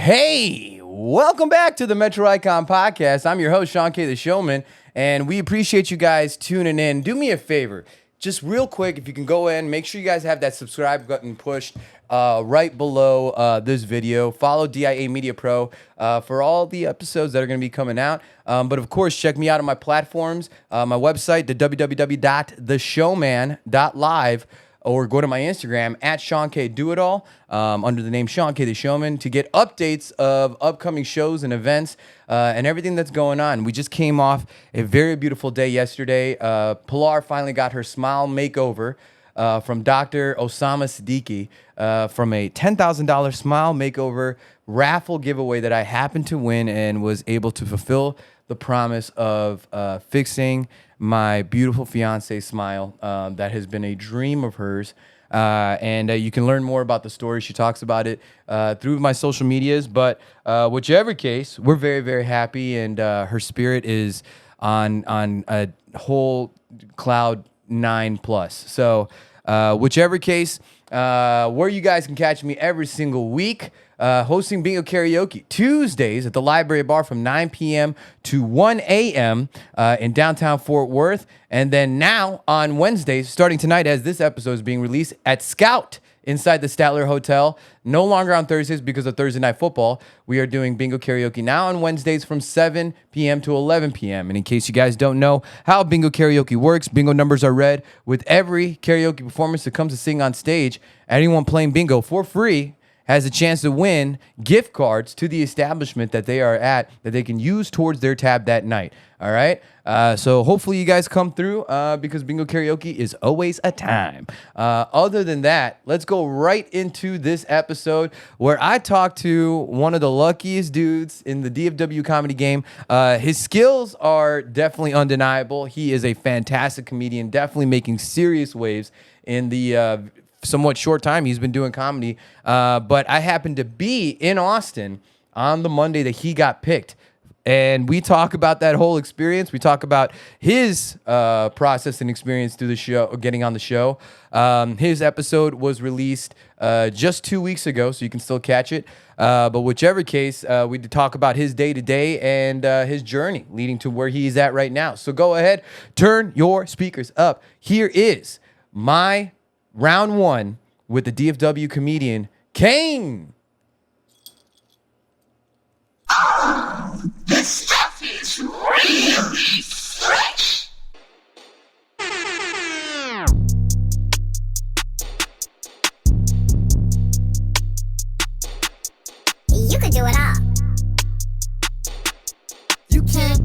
Hey, welcome back to the Metro Icon Podcast. I'm your host, Shawn Kay the Showman, and we appreciate you guys tuning in. Do me a favor, just real quick, if you can go in, make sure you guys have that subscribe button pushed right below this video. Follow DIA Media Pro for all the episodes that are going to be coming out. But of course, check me out on my platforms, my website, the www.theshowman.live. Or go to my Instagram at Shawn Kay Doitall under the name Shawn Kay the Showman to get updates of upcoming shows and events and everything that's going on. We just came off a very beautiful day yesterday. Pilar finally got her smile makeover from Dr. Osama Siddiqui from a $10,000 smile makeover raffle giveaway that I happened to win and was able to fulfill the promise of fixing my beautiful fiance's smile that has been a dream of hers. And you can learn more about the story. She talks about it through my social medias. But whichever case, we're very, very happy. And her spirit is on a whole cloud 9+. So whichever case, where you guys can catch me every single week, hosting bingo karaoke Tuesdays at the Library Bar from 9 p.m. to 1 a.m. In downtown Fort Worth. And then now on Wednesdays, starting tonight as this episode is being released, at Scout inside the Statler Hotel. No longer on Thursdays because of Thursday Night Football. We are doing bingo karaoke now on Wednesdays from 7 p.m. to 11 p.m. And in case you guys don't know how bingo karaoke works, bingo numbers are read with every karaoke performance that comes to sing on stage. Anyone playing bingo for free has a chance to win gift cards to the establishment that they are at that they can use towards their tab that night. All right? So hopefully you guys come through because bingo karaoke is always a time. Other than that, let's go right into this episode where I talk to one of the luckiest dudes in the DFW comedy game. His skills are definitely undeniable. He is a fantastic comedian, definitely making serious waves in the somewhat short time he's been doing comedy. But I happened to be in Austin on the Monday that he got picked. And we talk about that whole experience. We talk about his process and experience through the show, getting on the show. His episode was released just 2 weeks ago, so you can still catch it. But whichever case, we talk about his day-to-day and his journey leading to where he's at right now. So go ahead, turn your speakers up. Here is my round one with the DFW comedian, CAIN. Oh, the stuff is really fresh. You can do it all. You can.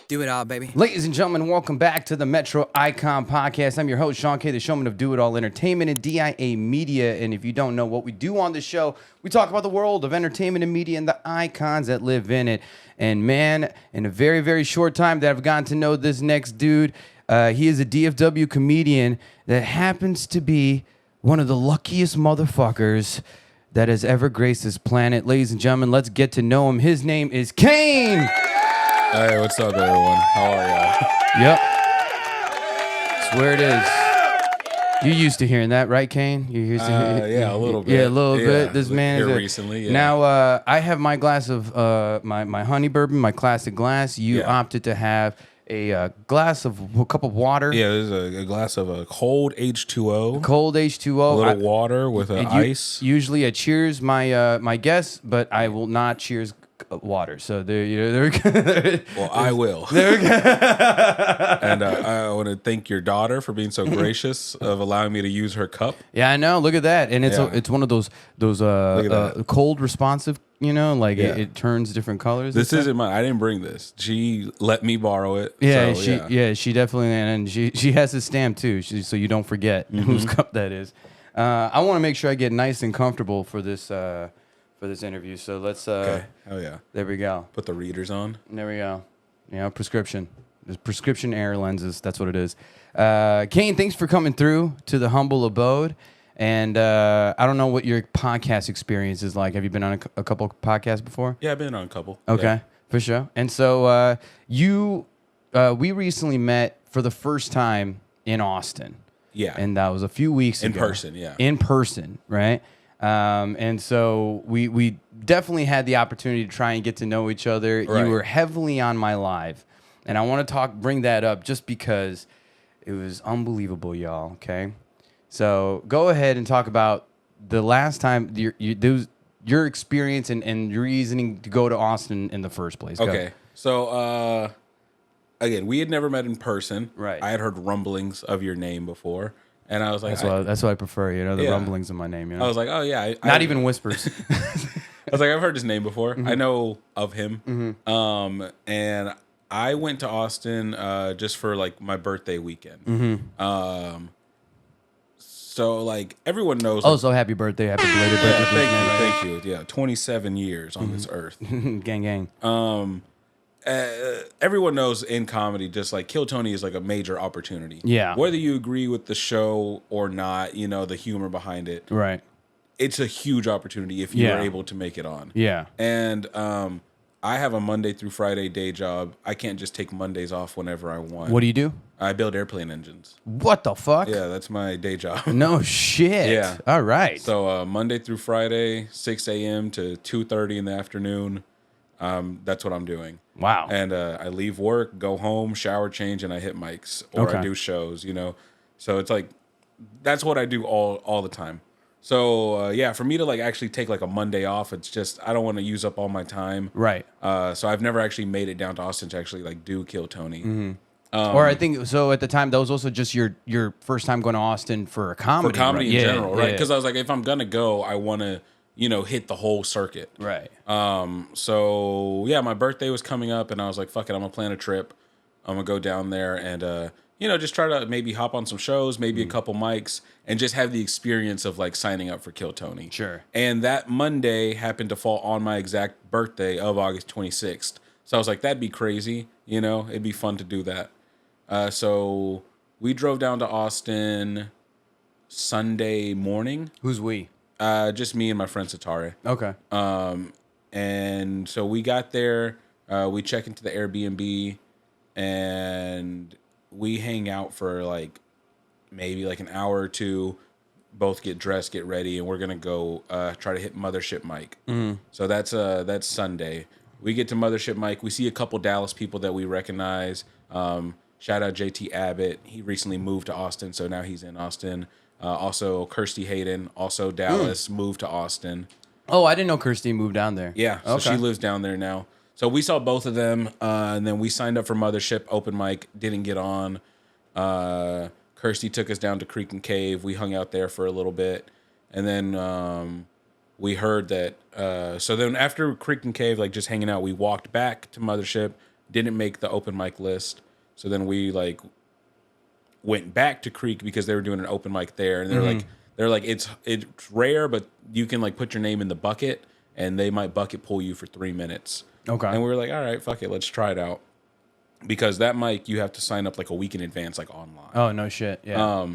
Do it all, baby. Ladies and gentlemen, welcome back to the Metro Icon Podcast. I'm your host, Shawn Kay the Showman of Doitall Entertainment and DIA Media. And if you don't know what we do on the show, we talk about the world of entertainment and media and the icons that live in it. And man, in a very, very short time that I've gotten to know this next dude, he is a DFW comedian that happens to be one of the luckiest motherfuckers that has ever graced this planet. Ladies and gentlemen, let's get to know him. His name is CAIN. Hey, what's up, everyone? How are y'all? Yep. That's where it is. You used to hearing that, right, CAIN? You used to yeah, a little bit. Yeah, a little bit. This man here is recently. Yeah. Now, I have my glass of my honey bourbon, my classic glass. You opted to have a glass of a cup of water. Yeah, there's a glass of a cold H2O. Cold H2O. A little water with ice. Usually I cheers my guests, but I will not cheers water. So there. Well, I will. There we go. And I want to thank your daughter for being so gracious of allowing me to use her cup. Yeah, I know. Look at that, and it's one of those cold responsive. You know, like it turns different colors. This isn't mine. I didn't bring this. She let me borrow it. Yeah, so, she definitely, and she has a stamp too, so you don't forget whose cup that is. I want to make sure I get nice and comfortable for this interview. So let's. Okay. Oh yeah. There we go. Put the readers on. There we go. You know, prescription. There's prescription air lenses. That's what it is. CAIN, thanks for coming through to the humble abode. And I don't know what your podcast experience is like. Have you been on a couple of podcasts before? Yeah, I've been on a couple. Okay, yeah. For sure. And so we recently met for the first time in Austin. Yeah. And that was a few weeks ago. In person, yeah. In person, right? And so we definitely had the opportunity to try and get to know each other. Right. You were heavily on my live, and I want to bring that up just because it was unbelievable, y'all. Okay, so go ahead and talk about the last time your experience and your reasoning to go to Austin in the first place. Go. Okay, so again, we had never met in person. Right. I had heard rumblings of your name before, and I was like, That's what I prefer. The Yeah. rumblings of my name. I was like, oh yeah, Not even whispers. I was like, I've heard his name before. Mm-hmm. I know of him. And I went to Austin just for like my birthday weekend. Mm-hmm. So like everyone knows. Oh, so happy birthday! Happy belated birthday! Yeah, thank you. Yeah, 27 years on this earth. Gang, gang. Everyone knows in comedy, just like Kill Tony is like a major opportunity. Yeah. Whether you agree with the show or not, the humor behind it. Right. It's a huge opportunity if you're Yeah. able to make it on. Yeah. And I have a Monday through Friday day job. I can't just take Mondays off whenever I want. What do you do? I build airplane engines. What the fuck? Yeah, that's my day job. No shit. Yeah. All right. So Monday through Friday, 6 a.m. to 2:30 in the afternoon. That's what I'm doing. Wow. And I leave work, go home, shower, change, and I hit mics or I Okay. do shows. So it's like that's what I do all the time. So yeah, for me to like actually take like a Monday off, it's just I don't want to use up all my time. Right. So I've never actually made it down to Austin to actually like do Kill Tony. Or I think so. At the time, that was also just your first time going to Austin for a comedy. For comedy right? in Yeah, general, right? yeah. Because I was like, if I'm gonna go, I want to hit the whole circuit. Right. So yeah, my birthday was coming up, and I was like, fuck it, I'm gonna plan a trip. I'm gonna go down there and just try to maybe hop on some shows, maybe a couple mics, and just have the experience of like signing up for Kill Tony. Sure. And that Monday happened to fall on my exact birthday of August 26th. So I was like, that'd be crazy. It'd be fun to do that. So we drove down to Austin Sunday morning. Who's we? Just me and my friend Satare. Okay. And so we got there, we check into the Airbnb, and we hang out for like maybe like an hour or two, both get dressed, get ready, and we're gonna go try to hit Mothership Mike. So that's Sunday. We get to Mothership Mike, we see a couple Dallas people that we recognize. Shout out JT Abbott. He recently moved to Austin, so now he's in Austin. Also Kirsty Hayden, also Dallas, moved to Austin. Oh, I didn't know Kirsty moved down there. Yeah, so Okay. she lives down there now. So we saw both of them, and then we signed up for Mothership open mic. Didn't get on. Kirsty took us down to Creek and Cave. We hung out there for a little bit, and then we heard that. So then after Creek and Cave, like just hanging out, we walked back to Mothership. Didn't make the open mic list. So then we like went back to Creek because they were doing an open mic there, and they're like it's rare, but you can like put your name in the bucket, and they might bucket pull you for 3 minutes. Okay. And we were like, all right, fuck it, let's try it out. Because that mic, you have to sign up like a week in advance, like online. Oh no shit. Yeah.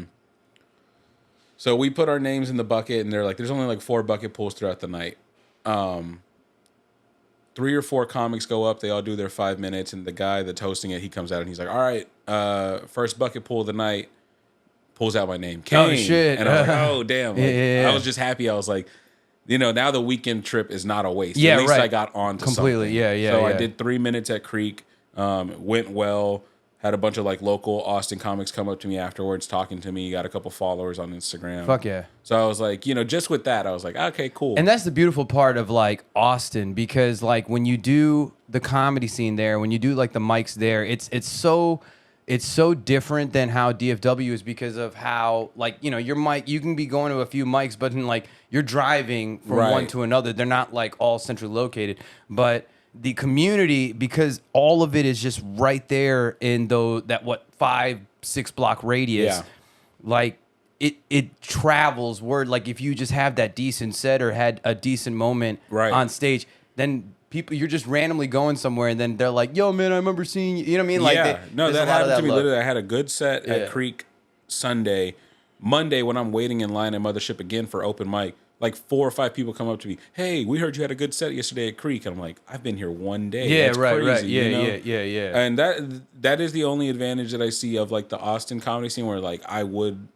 So we put our names in the bucket, and they're like, there's only like 4 bucket pulls throughout the night. 3 or 4 comics go up, they all do their 5 minutes, and the guy that's hosting it, he comes out and he's like, all right, first bucket pull of the night, pulls out my name, CAIN. Oh, shit. And I was like, oh damn. Like, Yeah. I was just happy. I was like, now the weekend trip is not a waste. Yeah, At least right. I got on to Completely. something. Yeah. So I did 3 minutes at Creek. Went well. Had a bunch of like local Austin comics come up to me afterwards, talking to me. Got a couple followers on Instagram. Fuck yeah. So I was like, just with that, I was like, okay, cool. And that's the beautiful part of like Austin, because like when you do the comedy scene there, when you do like the mics there, it's so different than how DFW is, because of how like your mic, you can be going to a few mics, but then like you're driving from one Right. to another. They're not like all centrally located, but the community, because all of it is just right there in that 5-6 block radius. Yeah. Like it travels word. Like if you just have that decent set or had a decent moment Right. on stage, then you're just randomly going somewhere, and then they're like, "Yo, man, I remember seeing you." You know what I mean? Like, yeah, no, there's a that lot of happened to me. love. Literally, I had a good set Yeah. at Creek Sunday. Monday, when I'm waiting in line at Mothership again for open mic, like 4 or 5 people come up to me, hey, we heard you had a good set yesterday at Creek. And I'm like, I've been here one day. Yeah, That's right, crazy, right. Yeah, you know? yeah. And that is the only advantage that I see of like the Austin comedy scene, where like I would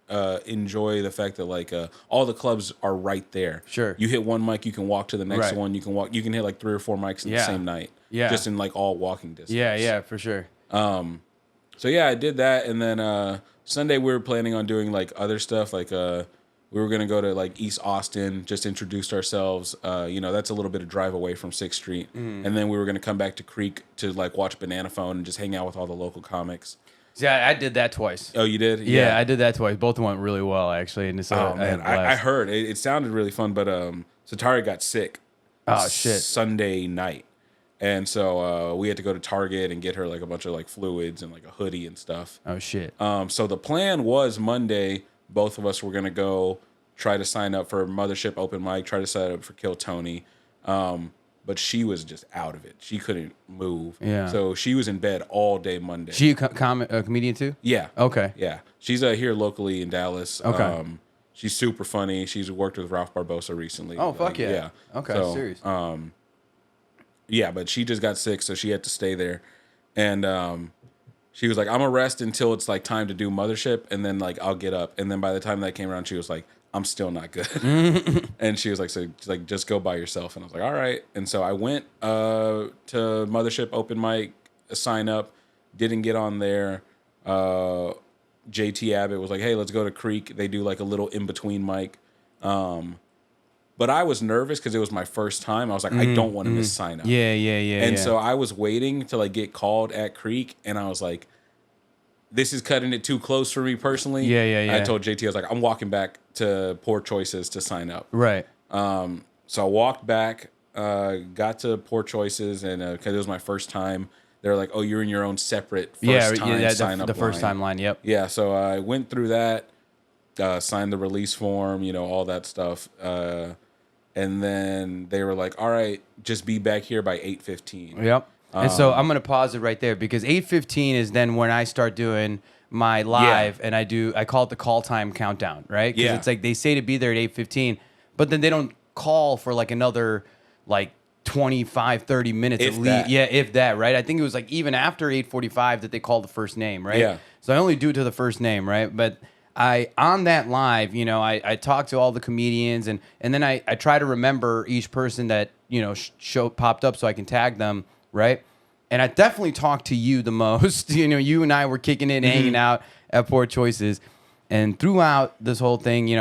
enjoy the fact that like all the clubs are right there. Sure. You hit one mic, you can walk to the next Right. one. You can hit like 3 or 4 mics in the same night. Yeah. Just in like all walking distance. Yeah, for sure. So yeah, I did that, and then Sunday we were planning on doing like other stuff, like we were gonna go to like East Austin, just introduce ourselves. That's a little bit of drive away from 6th Street, and then we were gonna come back to Creek to like watch Banana Phone and just hang out with all the local comics. Yeah, I did that twice. Oh, you did? Yeah, I did that twice. Both went really well, actually. And Oh man, I heard it sounded really fun, but Satari got sick. Oh shit! Sunday night. And so we had to go to Target and get her like a bunch of like fluids and like a hoodie and stuff. Oh shit! So the plan was Monday, both of us were gonna go try to sign up for Mothership open mic, try to sign up for Kill Tony, but she was just out of it. She couldn't move. Yeah. So she was in bed all day Monday. She a comedian too? Yeah. Okay. Yeah. She's here locally in Dallas. Okay. She's super funny. She's worked with Ralph Barbosa recently. Oh fuck yeah. Yeah. Okay. So, Serious. Yeah, but she just got sick, so she had to stay there. And she was like, I'm gonna rest until it's like time to do Mothership, and then like I'll get up. And then by the time that came around, she was like, I'm still not good. And she was like, so like just go by yourself. And I was like, all right. And so I went to Mothership open mic, sign up, didn't get on there. JT Abbott was like, hey, let's go to Creek. They do like a little in-between mic. But I was nervous because it was my first time. I was like, I don't want to miss sign up. Yeah. And so I was waiting to like get called at Creek, and I was like, this is cutting it too close for me personally. Yeah. I told JT, I was like, I'm walking back to Poor Choices to sign up. Right. So I walked back, got to Poor Choices, and because it was my first time, they're like, oh, you're in your own separate first time sign up the first time line. Yep. Yeah, so I went through that, signed the release form, all that stuff. And then they were like, all right, just be back here by 8:15. Yep. And so I'm gonna pause it right there because 8:15 is then when I start doing my live, and I call it the call time countdown, right? Because it's like they say to be there at 8:15, but then they don't call for like another like 25, 30 minutes If at least. that. Yeah, if that, right? I think it was like even after 8:45 that they called the first name, right? Yeah. So I only do it to the first name, right? But on that live, I talk to all the comedians and then I try to remember each person that, show popped up so I can tag them, right? And I definitely talked to you the most. You and I were kicking it and hanging out at Poor Choices. And throughout this whole thing,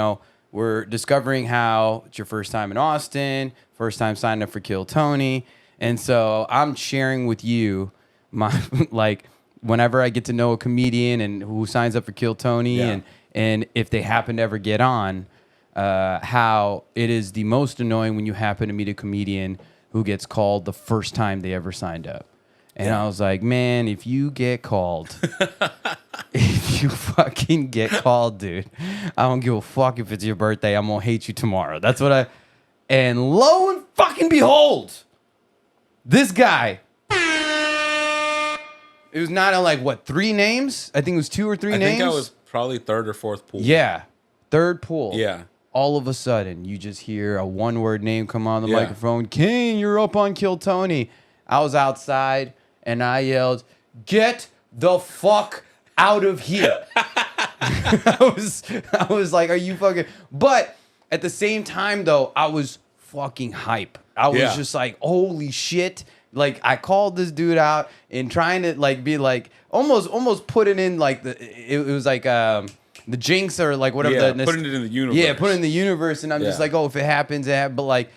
we're discovering how it's your first time in Austin, first time signing up for Kill Tony. And so I'm sharing with you my, like, whenever I get to know a comedian and who signs up for Kill Tony and if they happen to ever get on, how it is the most annoying when you happen to meet a comedian who gets called the first time they ever signed up. And I was like, man, if you get called, if you fucking get called, dude, I don't give a fuck if it's your birthday. I'm going to hate you tomorrow. That's what and lo and fucking behold, this guy, it was not like, 3 names? I think it was 2 or 3 names. I think I was probably 3rd or 4th pool. Yeah. 3rd pool. Yeah. All of a sudden, you just hear a one-word name come on the microphone. CAIN, you're up on Kill Tony. I was outside, and I yelled, get the fuck out of here. I was like, are you fucking... But at the same time, though, I was fucking hype. I was just like, holy shit. Like, I called this dude out and trying to, like, be like... Almost putting in, like, it was like... the jinx or like whatever. Yeah, putting it in the universe. Yeah, putting it in the universe, and I'm just like, oh, if it happens, but like,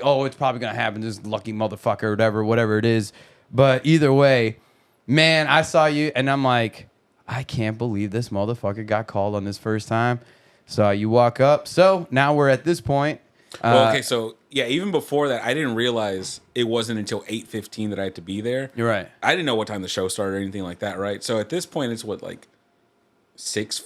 oh, it's probably gonna happen. This lucky motherfucker, or whatever it is. But either way, man, I saw you, and I'm like, I can't believe this motherfucker got called on this first time. So you walk up. So now we're at this point. Well, okay, so yeah, even before that, I didn't realize it wasn't until 8:15 that I had to be there. You're right. I didn't know what time the show started or anything like that, right? So at this point, it's what, like 6:30,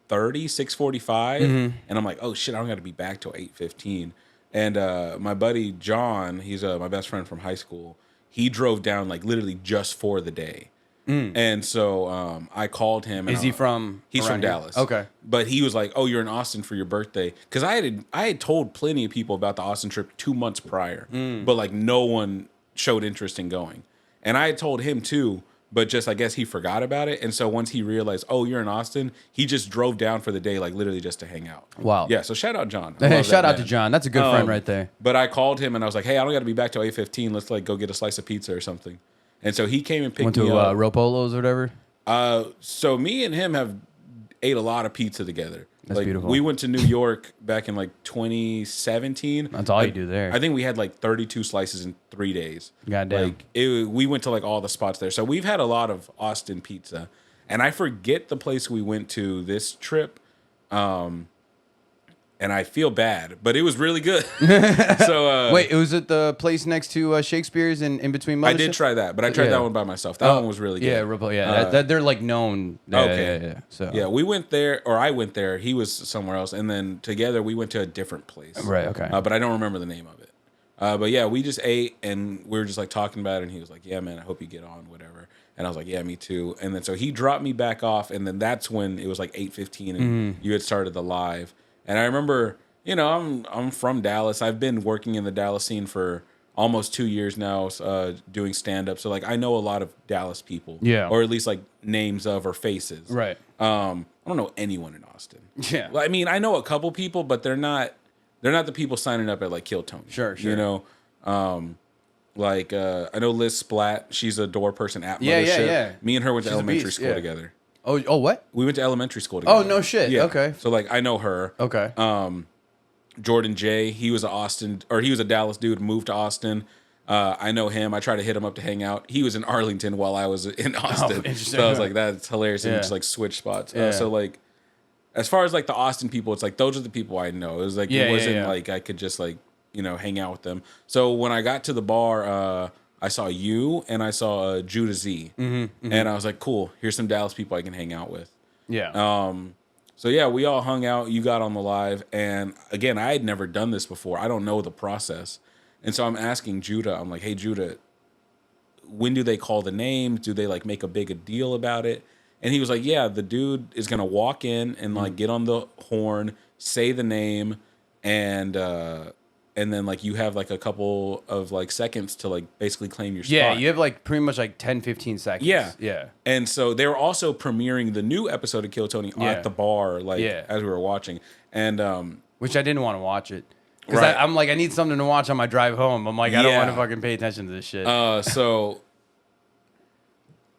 6:45, and I'm like, oh shit, I don't got to be back till 8:15. And my buddy John, he's my best friend from high school. He drove down like literally just for the day. And so I called him. And Is he from? He's from around here? Dallas. Okay. But he was like, "Oh, you're in Austin for your birthday," because I had told plenty of people about the Austin trip 2 months prior, but like no one showed interest in going, and I had told him too. But just, I guess he forgot about it. And so once he realized, oh, you're in Austin, he just drove down for the day, like literally just to hang out. Wow. Yeah. So shout out John. Hey, shout out to John. That's a good friend right there. But I called him and I was like, hey, I don't got to be back till 8:15. Let's like go get a slice of pizza or something. And so he came and picked Went me to up. Ropolos or whatever. So me and him have ate a lot of pizza together. That's like, beautiful. We went to New York back in like 2017. That's all you do there. I think we had like 32 slices in 3 days. Goddamn. Like we went to like all the spots there. So we've had a lot of Austin pizza. And I forget the place we went to this trip. And I feel bad, but it was really good. So Wait, was it the place next to Shakespeare's in between? I Mothership? did try that, but I tried that one by myself. That one was really good. Yeah, Ropo, yeah. That they're like known. Okay. Yeah. So Yeah, we went there, or I went there. He was somewhere else, and then together we went to a different place. Right. Okay. But I don't remember the name of it. But yeah, we just ate, and we were just like talking about it, and he was like, "Yeah, man, I hope you get on, whatever." And I was like, "Yeah, me too." And then so he dropped me back off, and then that's when it was like 8:15, and you had started the live. And I remember, you know, I'm from Dallas. I've been working in the Dallas scene for almost 2 years now, doing stand up. So like I know a lot of Dallas people, Yeah. or at least like names of or faces, Right. I don't know anyone in Austin. Yeah. Well, I mean, I know a couple people, but they're not the people signing up at like Kill Tony. Sure. You know, I know Liz Splat. She's a door person at Yeah, Mothership. yeah. Me and her went to She's a elementary beast, school yeah. together. Oh, what? We went to elementary school together. Oh, no shit. Yeah. Okay. So like I know her. Okay. Jordan J. He was a Dallas dude, moved to Austin. I know him. I tried to hit him up to hang out. He was in Arlington while I was in Austin. interesting. So I was like, that's hilarious. And Yeah. we just like switch spots. Yeah. So like, as far as like the Austin people, it's like those are the people I know. It was like Yeah, it yeah, wasn't yeah. like I could just like, you know, hang out with them. So when I got to the bar, I saw you and I saw Judah Z. And I was like, cool, here's some Dallas people I can hang out with. Yeah. So yeah, we all hung out. You got on the live, and again, I had never done this before. I don't know the process, and so I'm asking Judah. I'm like, "Hey, Judah, when do they call the names? Do they like make a big a deal about it?" And he was like, "Yeah, the dude is gonna walk in and like get on the horn, say the name, and then like you have like a couple of like seconds to like basically claim your spot." Yeah, you have like pretty much like 10, 15 seconds. Yeah. Yeah. And so they were also premiering the new episode of Kill Tony Yeah. at the bar, like Yeah. as we were watching. And Which I didn't want to watch it. Because Right. I'm like, I need something to watch on my drive home. I'm like, I don't Yeah. want to fucking pay attention to this shit. so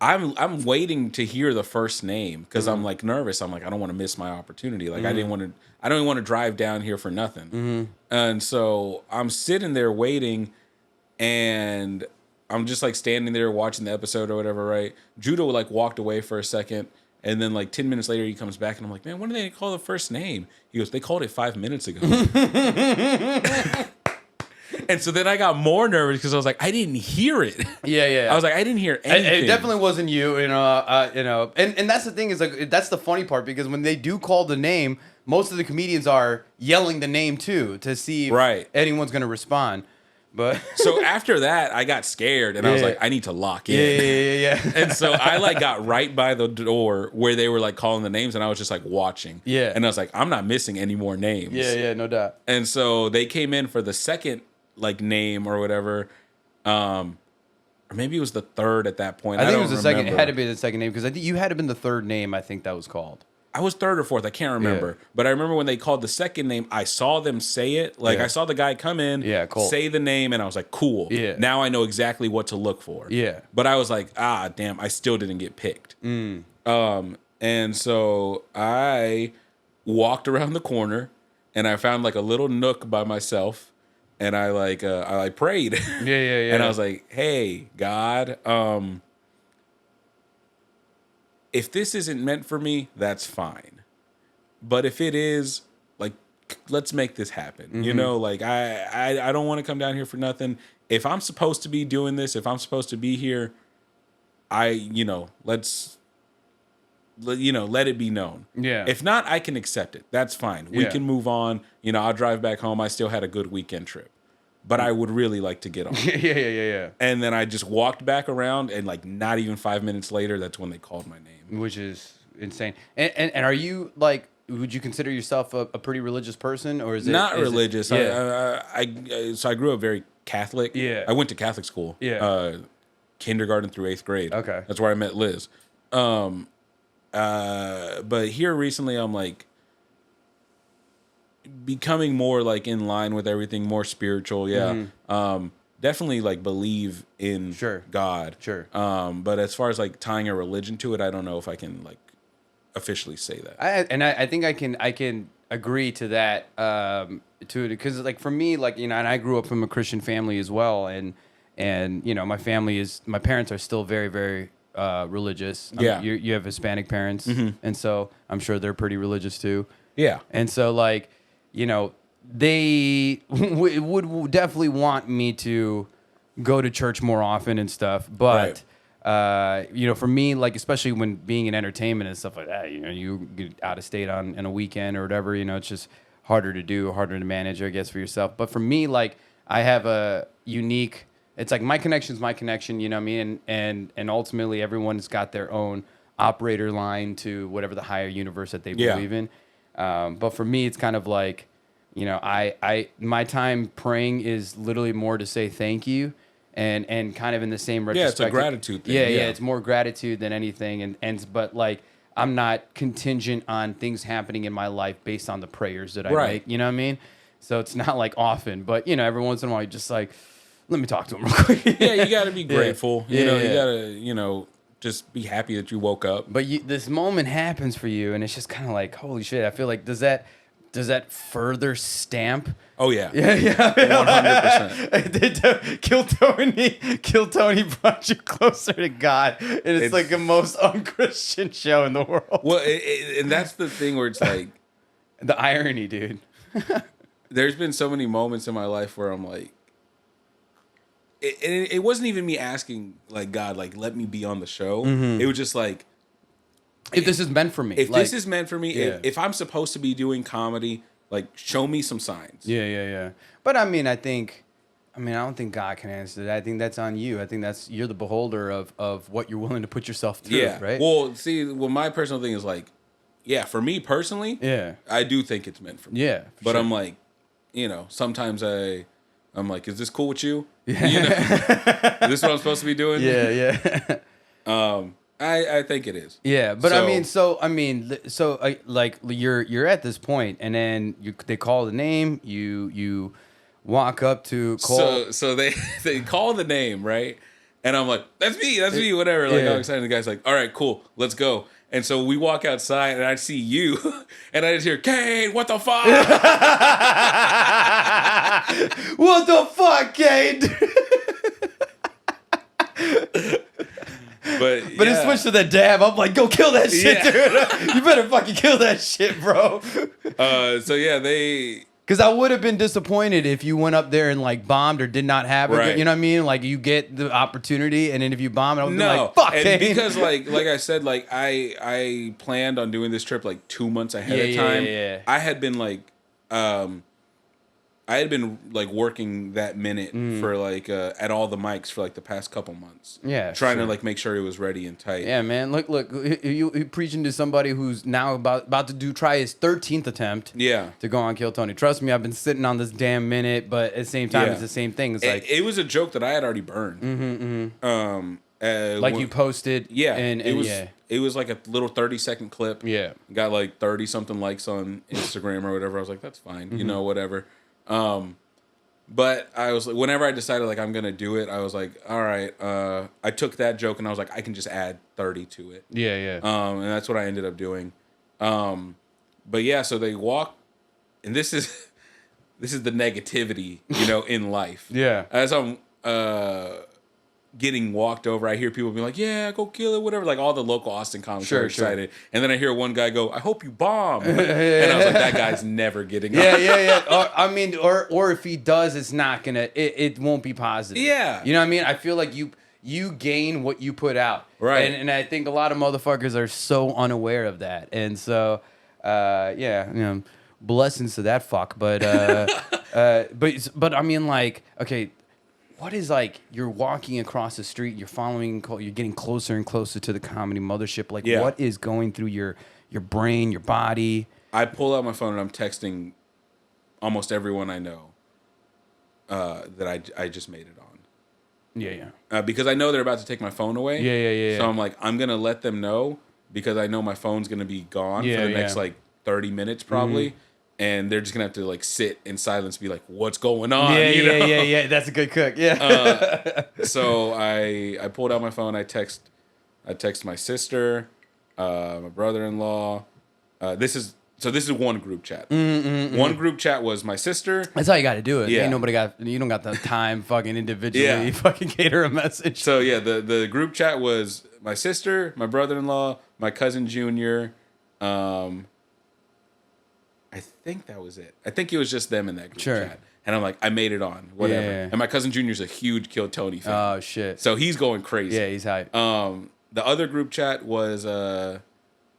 I'm waiting to hear the first name because I'm like nervous. I'm like, I don't want to miss my opportunity. Like I don't even want to drive down here for nothing. And so I'm sitting there waiting, and I'm just like standing there watching the episode or whatever, right? Judah like walked away for a second, and then like 10 minutes later he comes back, and I'm like, man, when did they call the first name? He goes, they called it 5 minutes ago. And so then I got more nervous because I was like, I didn't hear it. yeah. I was like, I didn't hear anything. It definitely wasn't you, you know, and that's the thing is like that's the funny part because when they do call the name, most of the comedians are yelling the name too to see if Right. anyone's gonna respond. But So after that, I got scared, and I was Yeah. like, I need to lock in. yeah. And so I like got right by the door where they were like calling the names, and I was just like watching. Yeah. And I was like, I'm not missing any more names. yeah, no doubt. And so they came in for the second like name or whatever. Or maybe it was the third at that point. I think it don't was the second. It remember. had to be the second name because I think you had to been the third name. I think that was called. I was third or fourth. I can't remember. Yeah. But I remember when they called the second name, I saw them say it. Like Yeah. I saw the guy come in, Yeah, cool. say the name, and I was like, cool. Yeah. Now I know exactly what to look for. Yeah. But I was like, damn, I still didn't get picked. And so I walked around the corner and I found like a little nook by myself, and I prayed. Yeah. And I was like, hey, God, if this isn't meant for me, that's fine. But if it is, like, let's make this happen. You know, like I don't want to come down here for nothing. If I'm supposed to be doing this, if I'm supposed to be here, let it be known. Yeah. If not, I can accept it. That's fine. We Yeah. can move on. You know, I'll drive back home. I still had a good weekend trip. but I would really like to get on. yeah. And then I just walked back around, and like not even 5 minutes later, that's when they called my name. Which is insane. And are you like, would you consider yourself a pretty religious person, or is it Not religious? Yeah. So I grew up very Catholic. Yeah. I went to Catholic school. Yeah. Kindergarten through 8th grade. Okay. That's where I met Liz. But here recently, I'm like becoming more like in line with everything, more spiritual. Yeah. Definitely like believe in God. Sure. But as far as like tying a religion to it, I don't know if I can like officially say that. I think I can agree to that to it, because like for me, like, you know, and I grew up from a Christian family as well, and you know, my parents are still very, very religious. Yeah. You have Hispanic parents, and so I'm sure they're pretty religious too. Yeah. And so, like, you know, they would definitely want me to go to church more often and stuff. But, you know, for me, like, especially when being in entertainment and stuff like that, you know, you get out of state in a weekend or whatever, you know, it's just harder to do, harder to manage, I guess, for yourself. But for me, like, I have a unique, it's like my connection's my connection, you know what I mean? And ultimately, everyone's got their own operator line to whatever the higher universe that they believe in. But for me, it's kind of like, you know, my time praying is literally more to say thank you, and kind of in the same retrospect. Yeah, it's a gratitude thing. Yeah, it's more gratitude than anything, but like, I'm not contingent on things happening in my life based on the prayers that I make. You know what I mean? So it's not like often, but you know, every once in a while, you're just like, let me talk to him real quick. Yeah, you got to be grateful. Yeah. You know, Yeah. you got to, you know, just be happy that you woke up. But this moment happens for you, and it's just kind of like, holy shit. I feel like, does that further stamp? Oh yeah, yeah, 100%. Kill Tony brought you closer to God, and it's like the most unchristian show in the world. Well, and that's the thing where it's like the irony, dude. There's been so many moments in my life where I'm like, it wasn't even me asking like God, like, let me be on the show. It was just like, if this is meant for me, if like, this is meant for me, if I'm supposed to be doing comedy, like, show me some signs. Yeah. But I mean, I don't think God can answer that. I think that's on you. I think you're the beholder of what you're willing to put yourself through. Yeah. Right. Well, see, my personal thing is like, yeah, for me personally, I do think it's meant for me. Yeah. But I'm like, you know, sometimes I'm like, is this cool with you? Yeah. You know, is this what I'm supposed to be doing? Yeah. I think it is. Yeah, but so like you're at this point, and then they call the name. You walk up to Cole. So they call the name, right? And I'm like, that's me, whatever. Like, I'm excited. The guy's like, all right, cool, let's go. And so we walk outside, and I see you, and I just hear, CAIN, what the fuck? What the fuck, CAIN? But it switched to the dab. I'm like, go kill that shit, dude. You better fucking kill that shit, bro. So yeah, because I would have been disappointed if you went up there and like bombed or did not have it. Right. You know what I mean? Like, you get the opportunity, and then if you bomb, I would be no, like, fuck, and CAIN. because like I said, like I planned on doing this trip like 2 months ahead of time. Yeah. I had been like working that minute for like at all the mics for like the past couple months. Yeah, trying to like make sure it was ready and tight. Yeah, man. Look, you preaching to somebody who's now about to try his 13th attempt. Yeah. To go on Kill Tony. Trust me, I've been sitting on this damn minute, but at the same time, it's the same thing. It's like it was a joke that I had already burned. Like you posted. Yeah, and it was like a little 30-second clip. Yeah. Got like 30 something likes on Instagram or whatever. I was like, that's fine, you know, whatever. But I was like, whenever I decided like I'm gonna do it, I was like, all right. I took that joke and I was like, I can just add 30 to it. Yeah. And that's what I ended up doing. But yeah, so they walk, and this is the negativity, you know, in life. Yeah. As I'm getting walked over, I hear people be like, yeah, go kill it, whatever. Like all the local Austin comics are excited. And then I hear one guy go, I hope you bomb. And I was like, that guy's never getting up. Yeah. Or if he does, it's not gonna. It won't be positive. Yeah. You know what I mean? I feel like you gain what you put out. Right. And I think a lot of motherfuckers are so unaware of that. And so, you know, blessings to that fuck. But But I mean, like, okay, what is like you're walking across the street, you're you're getting closer and closer to the comedy mothership. Like, Yeah. what is going through your brain, your body? I pull out my phone and I'm texting almost everyone I know that I just made it on. Yeah. Because I know they're about to take my phone away. Yeah. So I'm like, I'm going to let them know because I know my phone's going to be gone for the next like 30 minutes probably. And they're just going to have to like sit in silence, be like, what's going on? Yeah. That's a good cook. Yeah. So I pulled out my phone. I text my sister, my brother-in-law. This is one group chat. One group chat was my sister. That's how you got to do it. Yeah. Ain't nobody you don't got the time fucking individually fucking cater a message. So yeah, the group chat was my sister, my brother-in-law, my cousin Junior. I think that was it. I think it was just them in that group chat. And I'm like, I made it on, whatever. Yeah. And my cousin Junior's a huge Kill Tony fan. Oh shit. So he's going crazy. Yeah, he's hype. The other group chat was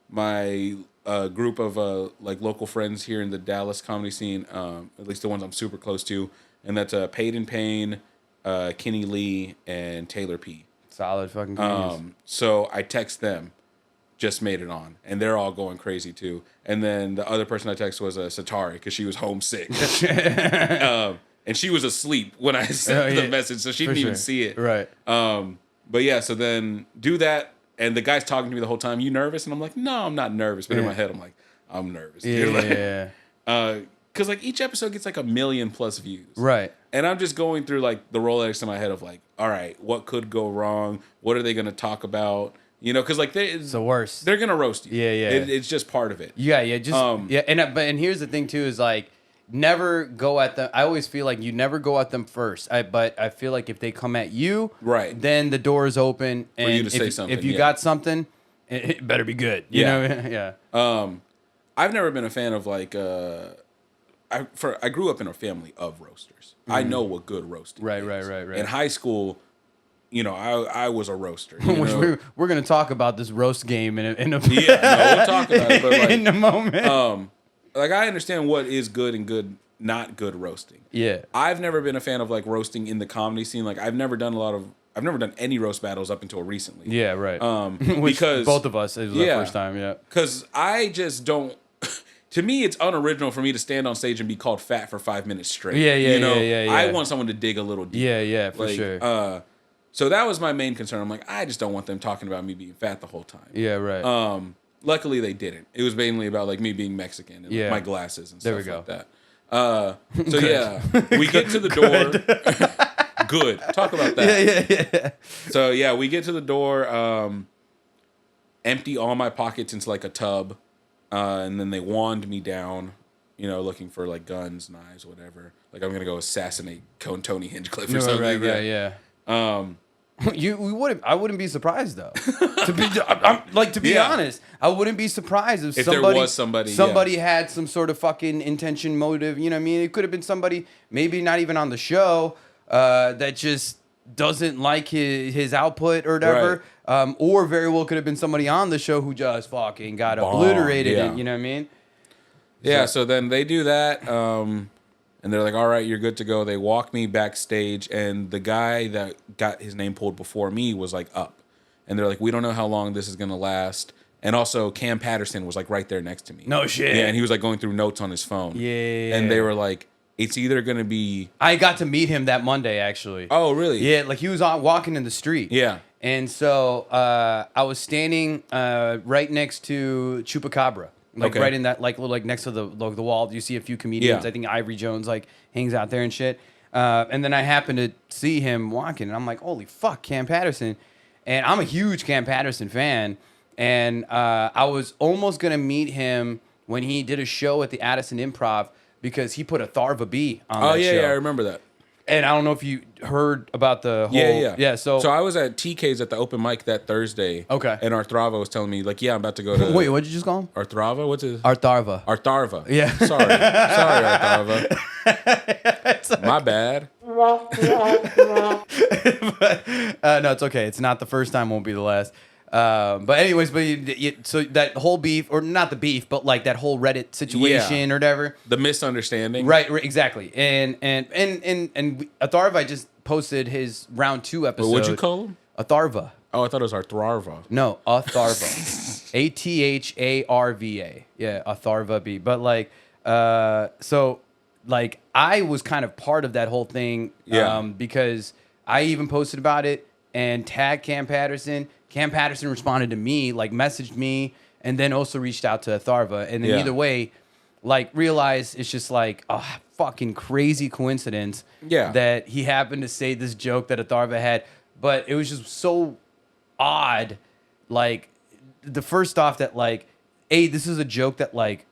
my group of like local friends here in the Dallas comedy scene, at least the ones I'm super close to, and that's Peyton Payne, Kenny Lee, and Taylor P. Solid fucking comedians. So I text them, just made it on, and they're all going crazy too. And then the other person I text was Satari because she was homesick, and she was asleep when I sent the message, so she didn't even see it. Right. But yeah, so then do that, and the guy's talking to me the whole time. You nervous? And I'm like, no, I'm not nervous. But in my head, I'm like, I'm nervous. Yeah. Because like each episode gets like 1 million+ views. Right. And I'm just going through like the Rolodex in my head of like, all right, what could go wrong? What are they going to talk about? You know, because like It's the worst. they're gonna roast you. Yeah. It's just part of it. Yeah. And here's the thing too is like never go at them. I always feel like you never go at them first. But I feel like if they come at you, Right. then the door is open. And you to say something, if you got something, it better be good. You know? Yeah. I've never been a fan of like I grew up in a family of roasters. I know what good roasting is. Right. In high school, you know, I was a roaster. You know? We're gonna talk about this roast game in a we'll talk about it. But like, in a moment. like I understand what is good and good, not good roasting. Yeah. I've never been a fan of like roasting in the comedy scene. Like I've never done any roast battles up until recently. Yeah, right. Which because both of us, it was our first time, yeah. Because I just don't. To me, it's unoriginal for me to stand on stage and be called fat for 5 minutes straight. Yeah, you know? yeah. I want someone to dig a little deeper. Yeah, for like, sure. So that was my main concern. I'm like, I just don't want them talking about me being fat the whole time. Yeah, right. Luckily, they didn't. It was mainly about like me being Mexican and like, my glasses and stuff like that. So yeah, we get to the door. Good. Talk about that. Yeah. So yeah, we get to the door. Empty all my pockets into like a tub, and then they wand me down. You know, looking for like guns, knives, whatever. Like I'm gonna go assassinate Tony Hinchcliffe or something. Right. I wouldn't be surprised though. to be honest, I wouldn't be surprised if there was somebody had some sort of fucking intention, motive. You know what I mean? It could have been somebody, maybe not even on the show, that just doesn't like his output or whatever. Right. Or very well could have been somebody on the show who just fucking got obliterated. Yeah. You know what I mean? Yeah. So then they do that. And they're like, all right, you're good to go. They walk me backstage, and the guy that got his name pulled before me was like up. And they're like, we don't know how long this is going to last. And also, Cam Patterson was like right there next to me. No shit. Yeah, and he was like going through notes on his phone. Yeah. And they were like, it's either going to be... I got to meet him that Monday, actually. Oh, really? Yeah, like he was walking in the street. Yeah. And so I was standing right next to Chupacabra. Like right in that, like next to the wall, you see a few comedians. Yeah. I think Ivory Jones like hangs out there and shit. And then I happened to see him walking, and I'm like, holy fuck, Cam Patterson. And I'm a huge Cam Patterson fan. And I was almost gonna meet him when he did a show at the Addison Improv because he put a Tharva B on that show. Yeah, I remember that. And I don't know if you heard about the whole... Yeah. So I was at TK's at the open mic that Thursday. Okay. And Arthrava was telling me, like, yeah, I'm about to go to... Wait, what'd you just call him? Arthrava? What's his... Artharva. Artharva. Yeah. Sorry, Artharva. My bad. No, it's okay. It's not the first time, won't be the last. But anyways, so that whole beef, or not the beef, but like that whole Reddit situation or whatever. The misunderstanding. Right, exactly. And Atharva just posted his round 2 episode. What'd you call him? Atharva. Oh, I thought it was Arthrarva. No, Atharva. Atharva. Yeah, Atharva B. But like, so like I was kind of part of that whole thing. Because I even posted about it and tagged Cam Patterson. Cam Patterson responded to me, like messaged me, and then also reached out to Atharva. And then either way, like realized it's just like a fucking crazy coincidence that he happened to say this joke that Atharva had. But it was just so odd. Like, the first off that like, this is a joke that like,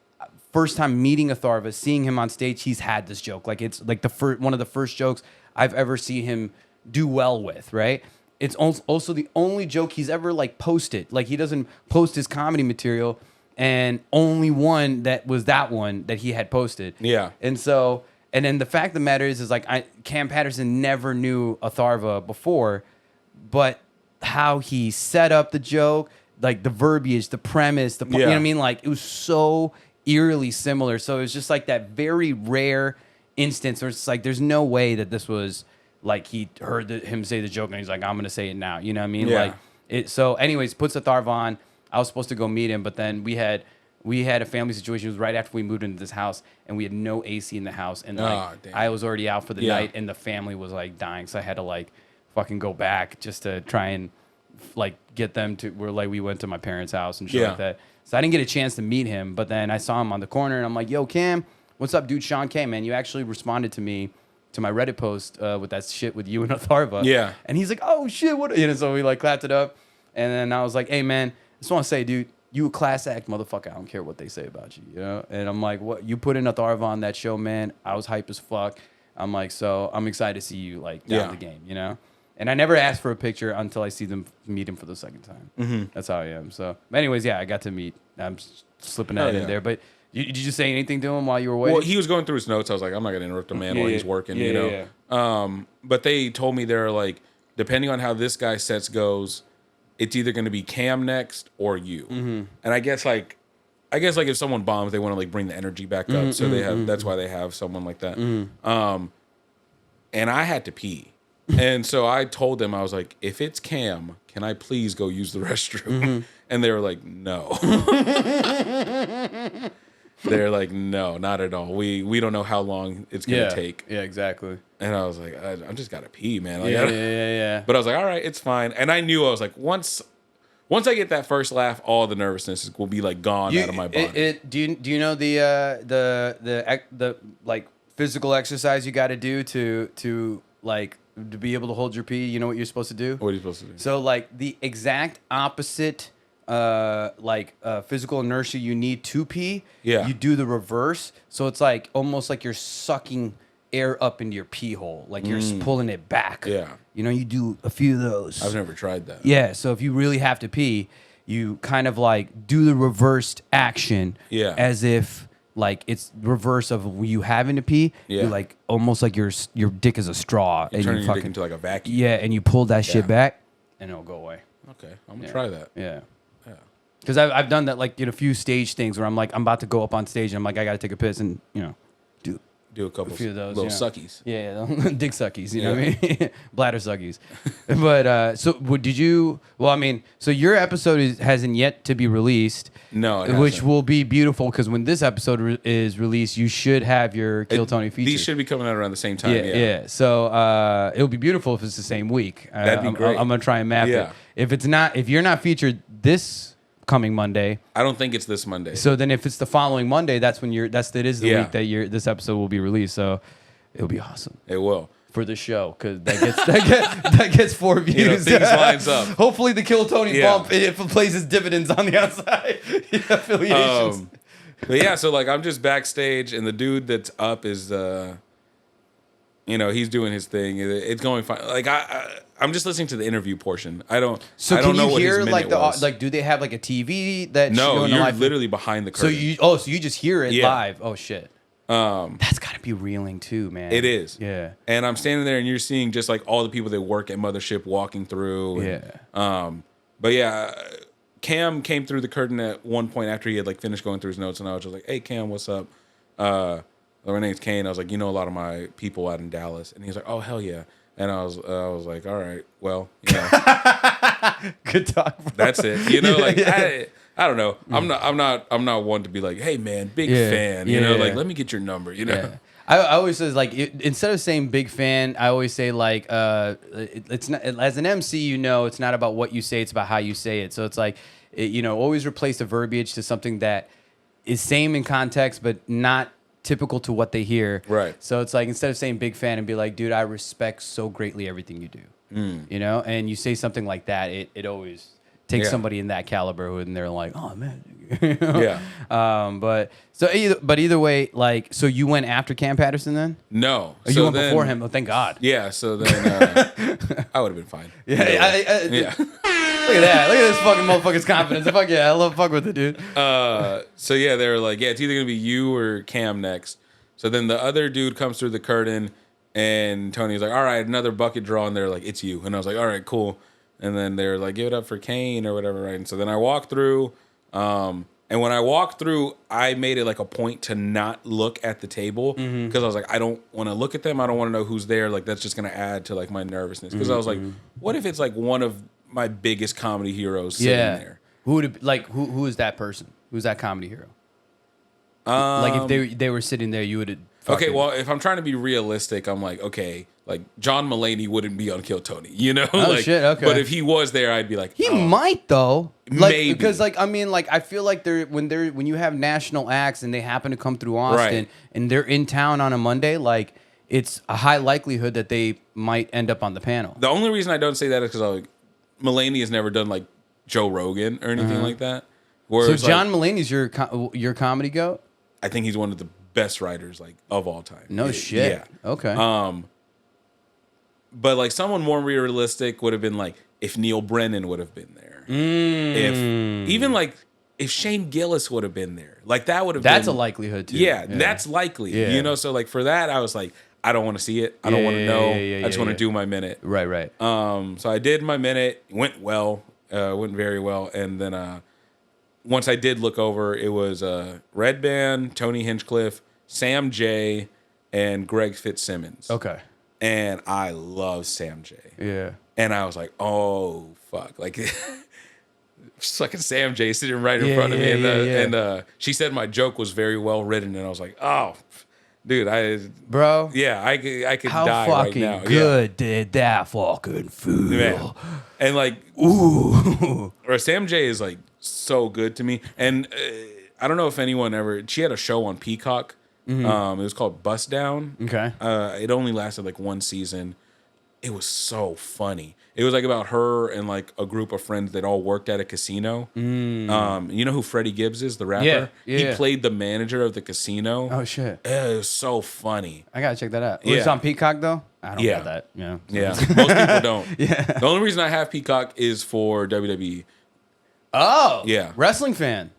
first time meeting Atharva, seeing him on stage, he's had this joke. Like, it's like one of the first jokes I've ever seen him do well with, right? It's also the only joke he's ever like posted. Like, he doesn't post his comedy material, and only one that was that one that he had posted. Yeah. And so, and then the fact of the matter is like Cam Patterson never knew Atharva before, but how he set up the joke, like the verbiage, the premise, you know what I mean? Like, it was so eerily similar. So it was just like that very rare instance where it's like, there's no way that this was like he heard him say the joke and he's like, I'm gonna say it now. You know what I mean? Yeah. Like it. So, anyways, puts Atharva on. I was supposed to go meet him, but then we had a family situation. It was right after we moved into this house, and we had no AC in the house, and like I was already out for the night, and the family was like dying, so I had to like fucking go back just to try and like get them to where like we went to my parents' house and shit like that. So I didn't get a chance to meet him, but then I saw him on the corner, and I'm like, yo, Cam, what's up, dude? Shawn Kay, man, you actually responded to me, to my Reddit post with that shit with you and Atharva. Yeah. And he's like, oh shit, what? You know, so we like clapped it up. And then I was like, hey man, I just want to say, dude, you a class act motherfucker. I don't care what they say about you, you know? And I'm like, what? You put in Atharva on that show, man. I was hype as fuck. I'm like, so I'm excited to see you like down the game, you know? And I never asked for a picture until I see them meet him for the second time. Mm-hmm. That's how I am. So, but anyways, yeah, I got to meet. I'm slipping that in there. But did you say anything to him while you were waiting? Well, he was going through his notes. I was like, I'm not going to interrupt a man while he's working, you know? But they told me they're like, depending on how this guy's sets goes, it's either going to be Cam next or you. Mm-hmm. And I guess like if someone bombs, they want to like bring the energy back up. So they have, that's why they have someone like that. And I had to pee. And so I told them, I was like, if it's Cam, can I please go use the restroom? And they were like, no. They're like, no, not at all. We don't know how long it's going to take. Yeah, exactly. And I was like, I just got to pee, man. Like, Yeah. But I was like, all right, it's fine. And I knew, I was like, once I get that first laugh, all the nervousness will be like gone out of my body. Do you know the like physical exercise you got to do to like to be able to hold your pee? You know what you're supposed to do? What are you supposed to do? So like the exact opposite physical inertia you need to pee, you do the reverse. So it's like almost like you're sucking air up into your pee hole, like you're pulling it back. Yeah. You know, you do a few of those. I've never tried that. Yeah, so if you really have to pee, you kind of like do the reversed action as if like it's reverse of you having to pee. You're like almost like your dick is a straw. You're turning your dick into like a vacuum. Yeah, and you pull that shit back and it'll go away. Okay, I'm going to try that. Yeah. Because I've done that like in a few stage things where I'm like, I'm about to go up on stage and I'm like, I got to take a piss and, you know, do a couple a few of those little suckies. Yeah, dick suckies, you know what I mean? Bladder suckies. But so did you? Well, I mean, so your episode hasn't yet to be released. No, it which hasn't. will be beautiful because when this episode is released, you should have your Kill Tony feature. These should be coming out around the same time. Yeah. So it'll be beautiful if it's the same week. That'd be great. I'm gonna try and map it. If it's not, if you're not featured this coming Monday, I don't think it's this Monday. so then if it's the following Monday, that's when the week that this episode will be released. So it'll be awesome It will. for the show because that gets 4 views. You know, things lines up. Hopefully the Kill Tony bump if it plays its dividends on the outside. Affiliations. But yeah, so like I'm just backstage and the dude that's up is he's doing his thing. It's going fine. Like I'm just listening to the interview portion. I don't know what his minute was. like do they have like a TV that No, you're live literally behind the so curtain. you just hear it live. Oh shit. That's gotta be reeling too, man. It is. Yeah. And I'm standing there and you're seeing just like all the people that work at Mothership walking through. And, But yeah, Cam came through the curtain at one point after he had like finished going through his notes, and I was just like, "Hey, Cam, what's up? My name's Cain." I was like, "You know a lot of my people out in Dallas," and he's like, "Oh, hell yeah." And I was like, "All right, well, you know, Good talk, bro. that's it." You know, like I don't know. I'm not one to be like, "Hey, man, big fan." You know, like let me get your number. You know. Yeah. I always say like instead of saying big fan, I always say like it's not, as an MC, you know, it's not about what you say, it's about how you say it. So it's like always replace the verbiage to something that is same in context but not typical to what they hear. Right. So it's like instead of saying big fan and be like, dude, I respect so greatly everything you do. You know, and you say something like that, it always takes somebody in that caliber who and they're like, oh man. You know? Yeah. But either way, like, so you went after Cam Patterson then? No. Or you went before him? Oh, thank God. Yeah. So then I would have been fine. Yeah. Yeah. Look at that. Look at this fucking motherfucker's confidence. Fuck yeah, I love fuck with it, dude. So yeah, they were like, yeah, it's either gonna be you or Cam next. So then the other dude comes through the curtain, and Tony's like, all right, another bucket draw, and they're like, it's you, and I was like, all right, cool. And then they're like, give it up for Cain or whatever, right? And so then I walked through, and when I walked through, I made it like a point to not look at the table because I was like, I don't want to look at them. I don't want to know who's there. Like that's just gonna add to like my nervousness because I was like, what if it's like one of my biggest comedy heroes sitting there? Who would it, like who is that person? Who's that comedy hero? Like if they were sitting there, you would. Okay, well, if I'm trying to be realistic, I'm like, okay, like John Mulaney wouldn't be on Kill Tony, you know? Oh like, shit, okay. But if he was there, I'd be like, he might though. Like, maybe because like I mean like I feel like when you have national acts and they happen to come through Austin and they're in town on a Monday, like it's a high likelihood that they might end up on the panel. The only reason I don't say that is because like Mulaney has never done like Joe Rogan or anything like that. So John Mulaney's your comedy goat? I think he's one of the best writers like of all time. No shit. Yeah. Okay. But like someone more realistic would have been like if Neil Brennan would have been there. If even like if Shane Gillis would have been there. Like that would have That's been, a likelihood too. Yeah, that's likely. Yeah. You know, so like for that I was like, I don't want to see it. I don't want to know. I just want to do my minute. Right. So I did my minute. It went well. Went very well. And then once I did look over, it was Red Band, Tony Hinchcliffe, Sam J, and Greg Fitzsimmons. Okay. And I love Sam J. Yeah. And I was like, oh, fuck. Like, fucking Sam J sitting right in front of me. And she said my joke was very well written. And I was like, oh, dude, bro. Yeah, I could How die right now. fucking good did that fucking feel? Man. And like, ooh. or Sam J is like so good to me. And I don't know if anyone ever, she had a show on Peacock. It was called Bust Down. Okay. It only lasted like one season. It was so funny. It was like about her and like a group of friends that all worked at a casino. You know who Freddie Gibbs is, the rapper? Yeah. He played the manager of the casino. Oh shit. It was so funny. I gotta check that out. Yeah. It's on Peacock though? I don't got that. Yeah. Yeah. Most people don't. Yeah. The only reason I have Peacock is for WWE. Oh. Yeah. Wrestling fan.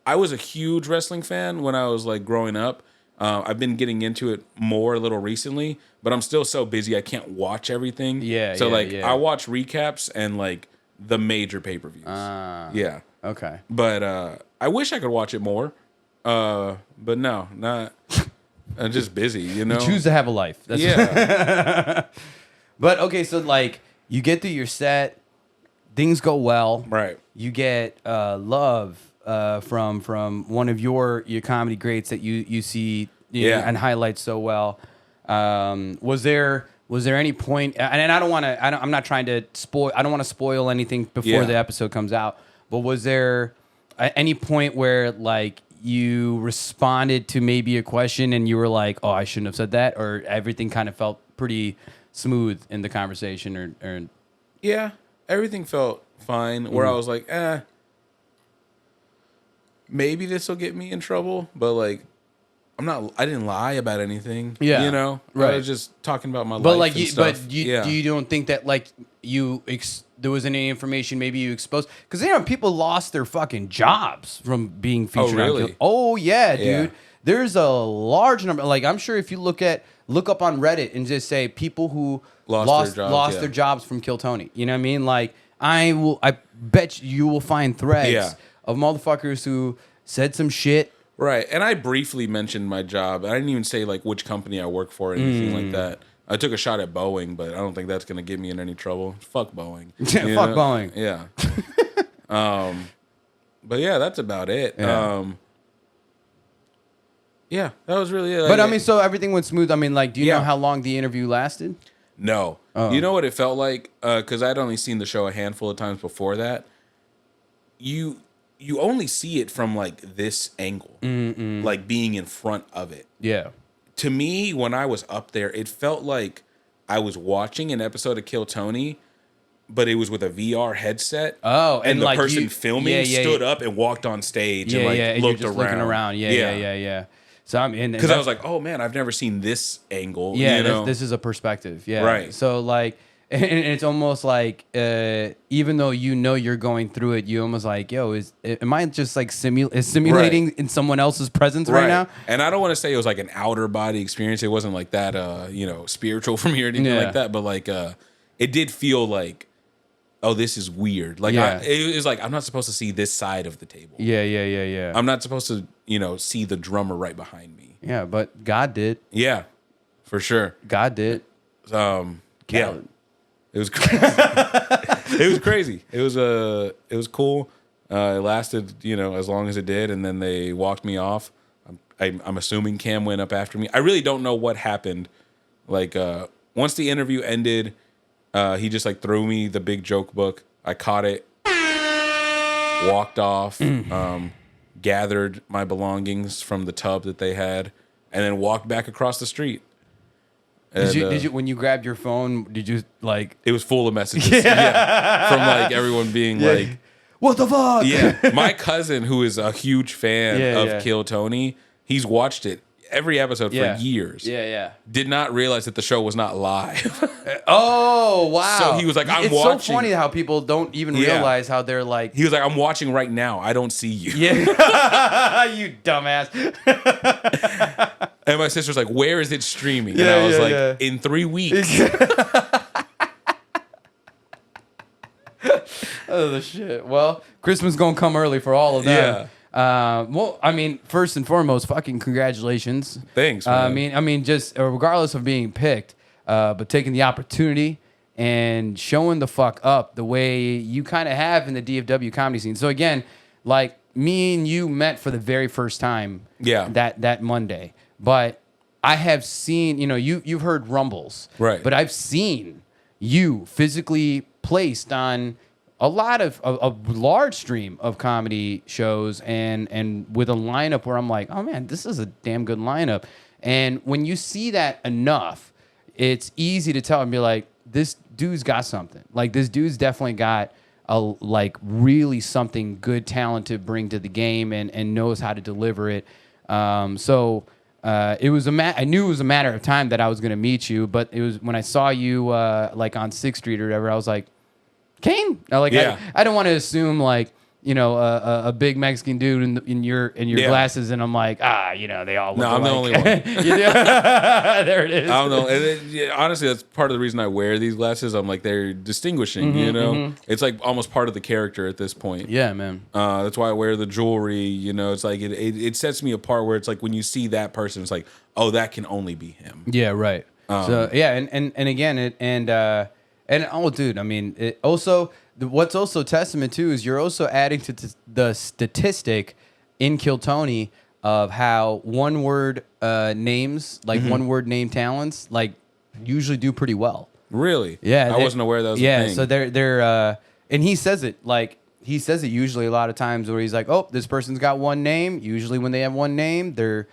I was a huge wrestling fan when I was like growing up. I've been getting into it more a little recently, but I'm still so busy I can't watch everything. Yeah. So I watch recaps and like the major pay-per-views. Yeah. Okay. But I wish I could watch it more. But no, not. I'm just busy, you know. You choose to have a life. That's yeah. But okay, so like you get through your set, things go well. Right. You get love from one of your comedy greats that you see know, and highlight so well. Was there any point? And I don't want to. I'm not trying to spoil. I don't want to spoil anything before the episode comes out. But was there any point where like you responded to maybe a question and you were like, "Oh, I shouldn't have said that," or everything kind of felt pretty smooth in the conversation, or yeah, everything felt fine. Where I was like, maybe this will get me in trouble, but like, I didn't lie about anything. Yeah, you know, right. I was just talking about my life. But like, you don't think that like there was any information maybe you exposed? Because people lost their fucking jobs from being featured. Oh, really? On Oh yeah, dude. Yeah. There's a large number. Like I'm sure if you look up on Reddit and just say people who lost their jobs from Kill Tony. You know what I mean? Like I bet you will find threads Yeah. of motherfuckers who said some shit. Right. And I briefly mentioned my job. I didn't even say like which company I work for or anything like that. I took a shot at Boeing, but I don't think that's going to get me in any trouble. Fuck Boeing. Fuck You know? Boeing. Yeah. But yeah, that's about it. Yeah. Yeah, that was really it. But I mean, so everything went smooth. I mean, like, do you Yeah. know how long the interview lasted? No. Oh. You know what it felt like? Because I'd only seen the show a handful of times before that. You only see it from like this angle, like being in front of it. Yeah. To me, when I was up there, it felt like I was watching an episode of Kill Tony, but it was with a VR headset. Oh, and the like person you- filming stood up and walked on stage and like and looked you're just around. looking around. Yeah. So I'm in Because I was like, oh man, I've never seen this angle. yeah, you know? this is a perspective. Yeah. Right. So like, and it's almost like, even though you know you're going through it, you almost like, yo, am I just like simulating in someone else's presence right now? And I don't want to say it was like an outer body experience. It wasn't like that, spiritual from here or anything like that. But like, it did feel like, oh, this is weird. Like, it was like I'm not supposed to see this side of the table. Yeah. I'm not supposed to, see the drummer right behind me. Yeah, but God did. Yeah, for sure. God did. Yeah, Khaled. it was crazy. It was crazy. It was cool. It lasted, as long as it did, and then they walked me off. I'm assuming Cam went up after me. I really don't know what happened. Like, once the interview ended, he just like threw me the big joke book. I caught it, walked off, gathered my belongings from the tub that they had, and then walked back across the street. And, Did you when you grabbed your phone? Did you like? It was full of messages. Yeah. From like everyone being like, What the fuck? yeah. My cousin, who is a huge fan of Kill Tony, he's watched it every episode for years. Yeah. Did not realize that the show was not live. Oh wow! So he was like, "I'm it's watching." It's so funny how people don't even realize how they're like. He was like, "I'm watching right now. I don't see you." Yeah, you dumbass. And my sister's like, "Where is it streaming?" And I was like, "In 3 weeks." Oh the shit! Well, Christmas gonna come early for all of them. Well, I mean, first and foremost, fucking congratulations. Thanks, man. I mean, just regardless of being picked, but taking the opportunity and showing the fuck up the way you kind of have in the DFW comedy scene. So again, like me and you met for the very first time. Yeah. That Monday, but I have seen, you've heard rumbles, Right? But I've seen you physically placed on a lot of a large stream of comedy shows and with a lineup where I'm like, oh man, this is a damn good lineup. And when you see that enough, it's easy to tell and be like, this dude's got something. Like this dude's definitely got really something good talent to bring to the game and knows how to deliver it. So it was I knew it was a matter of time that I was gonna meet you, but it was when I saw you like on 6th Street or whatever, I was like, CAIN. I don't want to assume like a big Mexican dude in your glasses, and I'm like they all look No, I'm alike. the only one. There it is. I don't know. And honestly, that's part of the reason I wear these glasses. I'm like, they're distinguishing. It's like almost part of the character at this point. Yeah, man. That's why I wear the jewelry. It's like it sets me apart. Where it's like when you see that person, it's like, oh, that can only be him. Yeah, right. So yeah, and again, and oh, dude, I mean, it also what's also testament to is you're also adding to the statistic in Kill Tony of how one word names, like one word name talents, like usually do pretty well. Really? Yeah, I wasn't aware that was a thing. So they're and he says it usually a lot of times where he's like, oh, this person's got one name. Usually when they have one name, they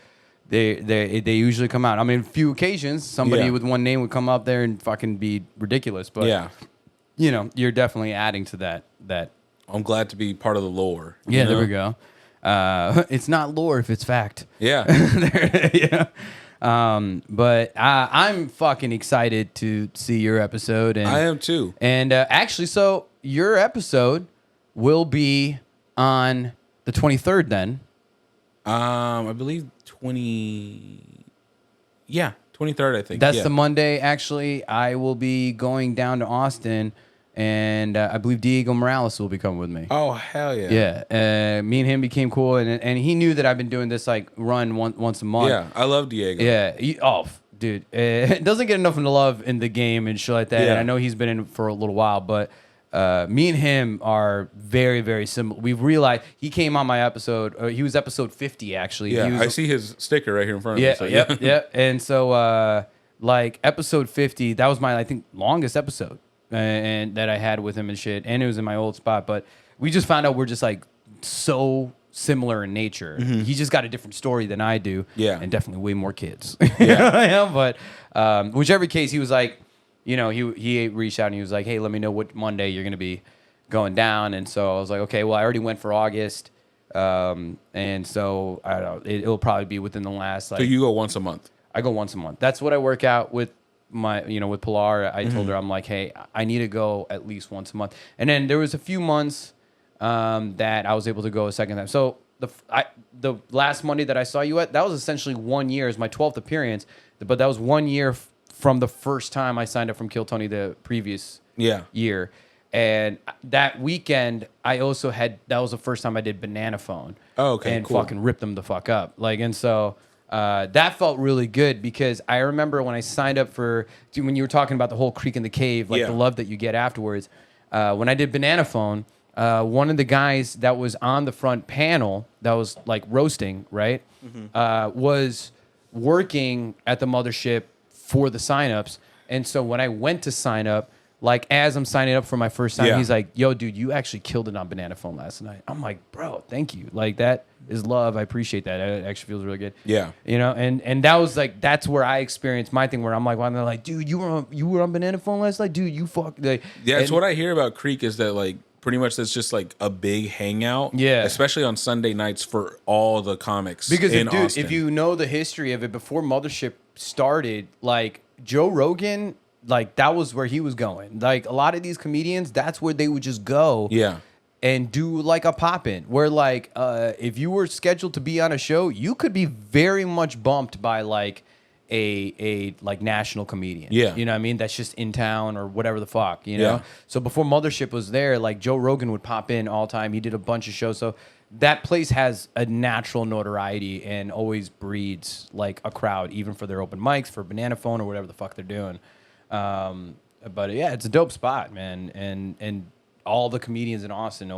usually come out. I mean, a few occasions, somebody with one name would come up there and fucking be ridiculous. But yeah, you're definitely adding to that. I'm glad to be part of the lore. Yeah, there we go. It's not lore if it's fact. Yeah. But I'm fucking excited to see your episode. And I am too. And actually, so your episode will be on the 23rd then. I believe 23rd, I think. That's the Monday. Actually, I will be going down to Austin and I believe Diego Morales will be coming with me. Oh hell yeah! Yeah, me and him became cool, and he knew that I've been doing this like run once a month. Yeah, I love Diego. Yeah, dude, it doesn't get enough love in the game and shit like that. Yeah. And I know he's been in for a little while, but me and him are very, very similar. We've realized he came on my episode. He was episode 50 actually. Yeah, He was, I see his sticker right here in front of yeah, me. So, yep. And so, like episode 50, that was my I think longest episode, and that I had with him and shit. And it was in my old spot, but we just found out we're just like so similar in nature. He just got a different story than I do. Yeah. And definitely way more kids. Yeah. But whichever case, he was like, you know, he reached out and he was like, hey, let me know what Monday you're gonna be going down. And so I was like, okay, well, I already went for August. And so I don't know, it'll probably be within the last like So you go once a month. I go once a month. That's what I work out with my, with Pilar. I told her, I'm like, hey, I need to go at least once a month. And then there was a few months that I was able to go a second time. So the last Monday that I saw you at, that was essentially 1 year. It was my 12th appearance, but that was 1 year from the first time I signed up from Kill Tony the previous year. And that weekend, I also that was the first time I did Banana Phone. Oh, okay, and cool. fucking ripped them the fuck up. Like, and so that felt really good because I remember when I signed up when you were talking about the whole Creek in the Cave, like the love that you get afterwards. When I did Banana Phone, one of the guys that was on the front panel that was like roasting, right, was working at the mothership for the signups. And so when I went to sign up, like as I'm signing up for my first time, he's like, yo, dude, you actually killed it on Banana Phone last night. I'm like, bro, thank you. Like that is love. I appreciate that. It actually feels really good. Yeah. You know, and that was like, that's where I experienced my thing where I'm like, well, they're like, dude, you were on Banana Phone last night? Dude, you fuck. Like, Yeah, it's what I hear about Creek is that like pretty much that's just like a big hangout. Yeah. Especially on Sunday nights for all the comics. Because in dude, Austin. if you know the history of it, before Mothership started, like Joe Rogan, like that was where he was going. Like a lot of these comedians, that's where they would just go. Yeah. And do like a pop-in where like if you were scheduled to be on a show, you could be very much bumped by like a like national comedian. Yeah. You know what I mean? That's just in town or whatever the fuck, you know? Yeah. So before Mothership was there, like Joe Rogan would pop in all time. He did a bunch of shows. So that place has a natural notoriety and always breeds like a crowd, even for their open mics, for Banana Phone or whatever the fuck they're doing. But yeah, it's a dope spot, man. And all the comedians in Austin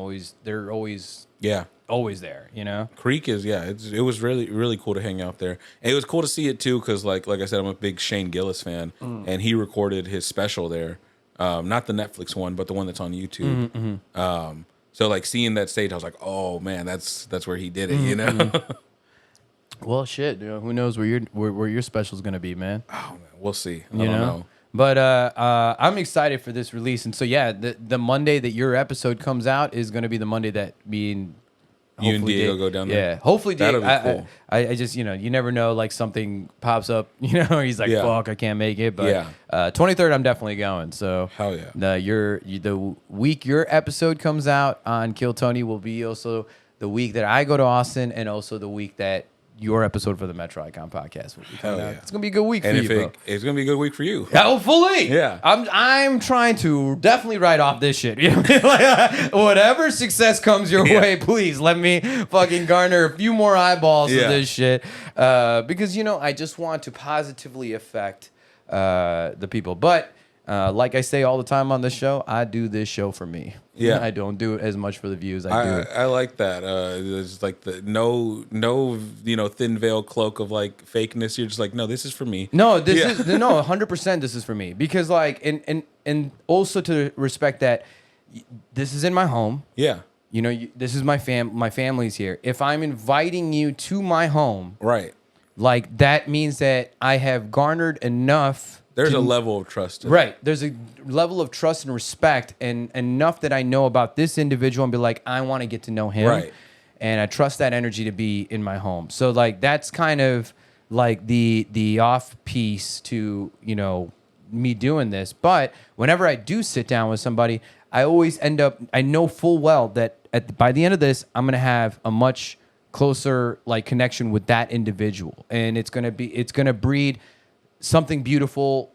they're always there, you know? Creek is it was really really cool to hang out there. And it was cool to see it too because like I said, I'm a big Shane Gillis fan, and he recorded his special there, not the Netflix one, but the one that's on YouTube. So like seeing that stage, I was like, oh man, that's where he did it, you know. Well, shit, dude, who knows where your special's gonna be, man? Oh man, we'll see. I You don't know? know. But I'm excited for this release, and so yeah, the Monday that your episode comes out is gonna be the Monday that me and You and hopefully Diego go down there? Yeah, hopefully Diego. That'll be cool. I just you never know, like something pops up, or he's like, Yeah. fuck, I can't make it. But Yeah. 23rd, I'm definitely going. So Hell yeah. The week your episode comes out on Kill Tony will be also the week that I go to Austin, and also the week that your episode for the Metro Icon podcast will be coming Hell out. yeah. It's gonna be a good week And for you, bro. it's gonna be a good week for you. Hopefully, Yeah. I'm trying to definitely write off this shit. You know what I mean? Like, whatever success comes your way, please let me fucking garner a few more eyeballs Yeah. to this shit. Because I just want to positively affect the people. But like I say all the time on this show, I do this show for me. Yeah. I don't do it as much for the views. I do it. I like that. There's like the no thin veil cloak of like fakeness. You're just like, no, this is for me. No, this is 100%. This is for me because like and also to respect that this is in my home. Yeah. This is my family's here. If I'm inviting you to my home, Right. like that means that I have garnered enough. There's a level of trust. Right. There's a level of trust and respect, and enough that I know about this individual and be like, I want to get to know him. Right. And I trust that energy to be in my home. So like that's kind of like the off piece to, me doing this. But whenever I do sit down with somebody, I always end up, I know full well that by the end of this, I'm going to have a much closer like connection with that individual. And it's going to breed something beautiful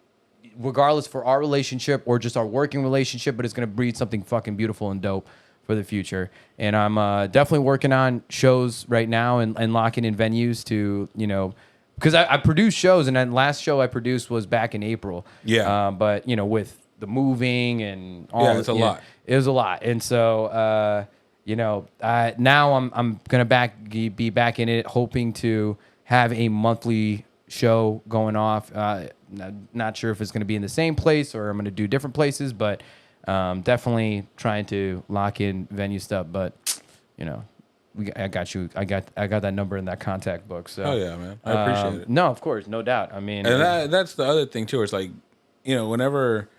regardless for our relationship or just our working relationship, but it's gonna breed something fucking beautiful and dope for the future. And I'm definitely working on shows right now and locking in venues to, you know, because I produce shows, and then last show I produced was back in April. Yeah. But you know, with the moving and all, it's a lot. It was a lot, and so you know, now I'm gonna be back in it, hoping to have a monthly show going off. Not sure if it's gonna be in the same place or I'm gonna do different places, but definitely trying to lock in venue stuff. But you know, I got you. I got that number in that contact book. So Oh yeah, man. I appreciate it. No, of course, no doubt. I mean, And that's the other thing too. It's like, you know, whenever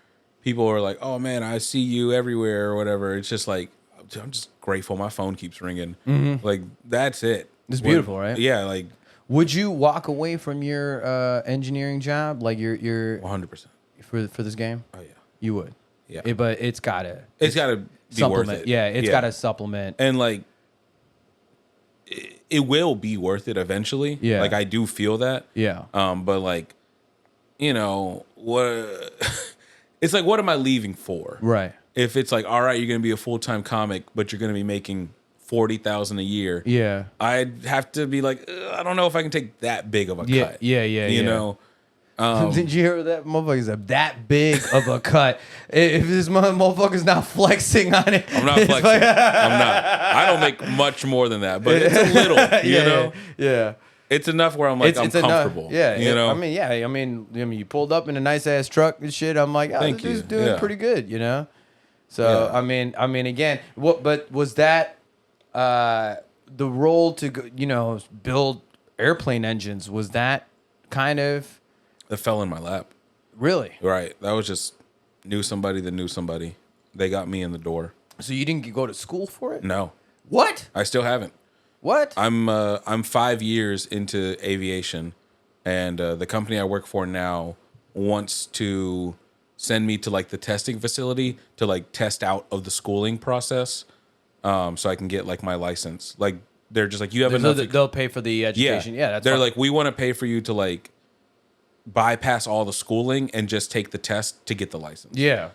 people are like, "Oh man, I see you everywhere" or whatever, it's just like, I'm just grateful. My phone keeps ringing. Like that's it. It's beautiful, right? Yeah, like would you walk away from your engineering job, like your 100%. for this game? Oh yeah, You would. yeah. But it's gotta It's got to be supplement. worth it. Yeah, it's gotta supplement. And like, it will be worth it eventually. Yeah. Like I do feel that. Yeah. But like, you know what? It's like, what am I leaving for? Right. If it's like, all right, you're gonna be a full-time comic, but you're gonna be making $40,000 a year. Yeah. I'd have to be like, I don't know if I can take that big of a Yeah. cut. Yeah. You know. Did you hear that? Motherfucker's that big of a cut. If this motherfucker's not flexing on it, I'm not flexing. I'm not. I don't make much more than that, but it's a little. You know. Yeah. It's enough where I'm like, I'm comfortable. Enough. Yeah. You know. I mean, yeah. I mean, you pulled up in a nice ass truck and shit. I'm like, oh, Thank this dude's you. doing Yeah. pretty good. You know. So Yeah. I mean, again, what? But was that the role to go, you know, build airplane engines? Was that kind of It fell in my lap. really? Right. That was just knew somebody that knew somebody. They got me in the door. So you didn't go to school for it? No, What? I still haven't. What? I'm 5 years into aviation, and the company I work for now wants to send me to like the testing facility to like test out of the schooling process, so I can get like my license. Like they're just like, you have So enough. they'll pay for the education. Yeah, that's they're fine. like, we want to pay for you to like bypass all the schooling and just take the test to get the license. Yeah.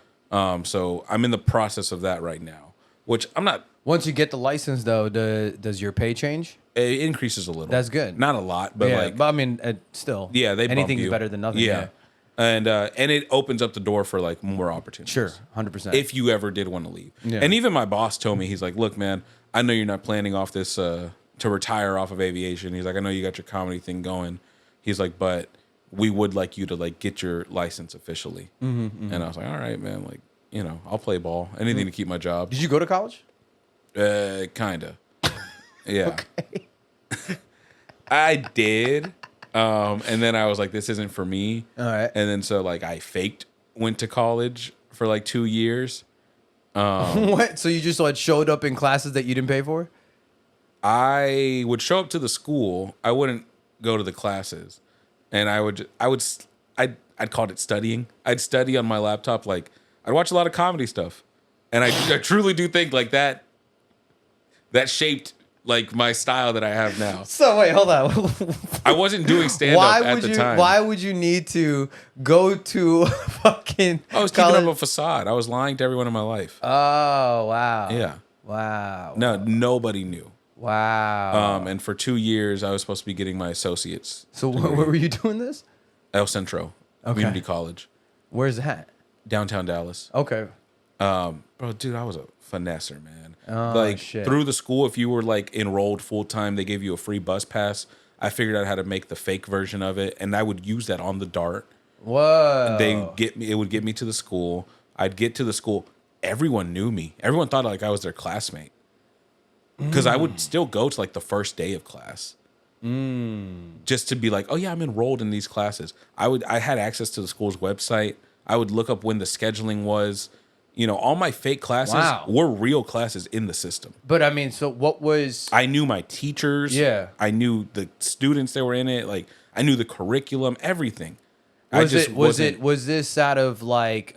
So I'm in the process of that right now, which I'm not. Once you get the license, though, does your pay change? It increases a little. That's good. Not a lot, but Yeah, like, but I mean, still. yeah, they bump anything is you. better than nothing. Yeah. And it opens up the door for like more opportunities. Sure, 100%. If you ever did want to leave. Yeah. And even my boss told me, he's like, look, man, I know you're not planning off this to retire off of aviation. He's like, I know you got your comedy thing going. He's like, but we would like you to like get your license officially. And I was like, all right, man, like, you know, I'll play ball. Anything to keep my job. Did you go to college? Kinda. Yeah. I did. And then I was like, this isn't for me. All right. And then so like I went to college for like 2 years. What? So you just like showed up in classes that you didn't pay for? I would show up to the school. I wouldn't go to the classes. And I'd call it studying. I'd study on my laptop. Like I'd watch a lot of comedy stuff. And I truly do think like that shaped like my style that I have now. So wait, hold on. I wasn't doing stand up at the time. Why would you need to go to fucking I was keeping up a facade. I was lying to everyone in my life. Oh, wow. Yeah. Wow. No, nobody knew. Wow. And for 2 years, I was supposed to be getting my associates. So where were you doing this? El Centro Community College, Where's that? downtown Dallas. Okay. Bro, dude, I was a finesser, man. Oh, like shit. through the school, if you were like enrolled full time, they gave you a free bus pass. I figured out how to make the fake version of it, and I would use that on the dart. Whoa. It would get me to the school. I'd get to the school. Everyone knew me. Everyone thought like I was their classmate. Because I would still go to like the first day of class. Just to be like, oh yeah, I'm enrolled in these classes. I had access to the school's website. I would look up when the scheduling was. You know, all my fake classes were real classes in the system. But I mean, so what was? I knew my teachers. Yeah. I knew the students that were in it. Like I knew the curriculum, everything. Was this out of like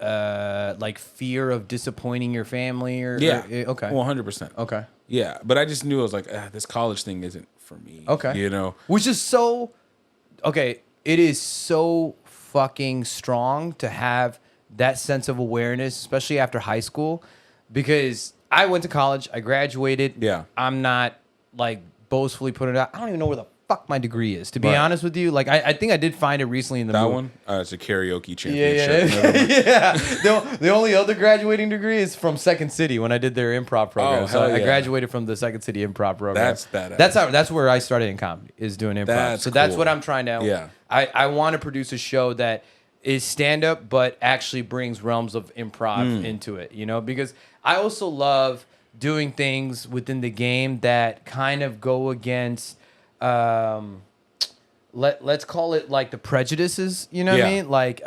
fear of disappointing your family or Yeah. okay. 100%. Okay. Yeah, but I just knew I was like, this college thing isn't for me. Okay. You know. Which is so okay. It is so fucking strong to have that sense of awareness, especially after high school, because I went to college, I graduated. Yeah. I'm not like boastfully putting it out. I don't even know where the fuck my degree is, to be Right. honest with you. Like, I think I did find it recently in the That movie. one? It's a karaoke Yeah, championship. yeah. The only other graduating degree is from Second City when I did their improv program. Oh, so hell I yeah. graduated from the Second City improv program. That's badass. That's where I started in comedy, is doing improv. That's so that's cool. what I'm trying to. Yeah. I want to produce a show that is stand up, but actually brings realms of improv into it. You know, because I also love doing things within the game that kind of go against. Let's call it like the prejudices, you know what I Yeah. mean? Like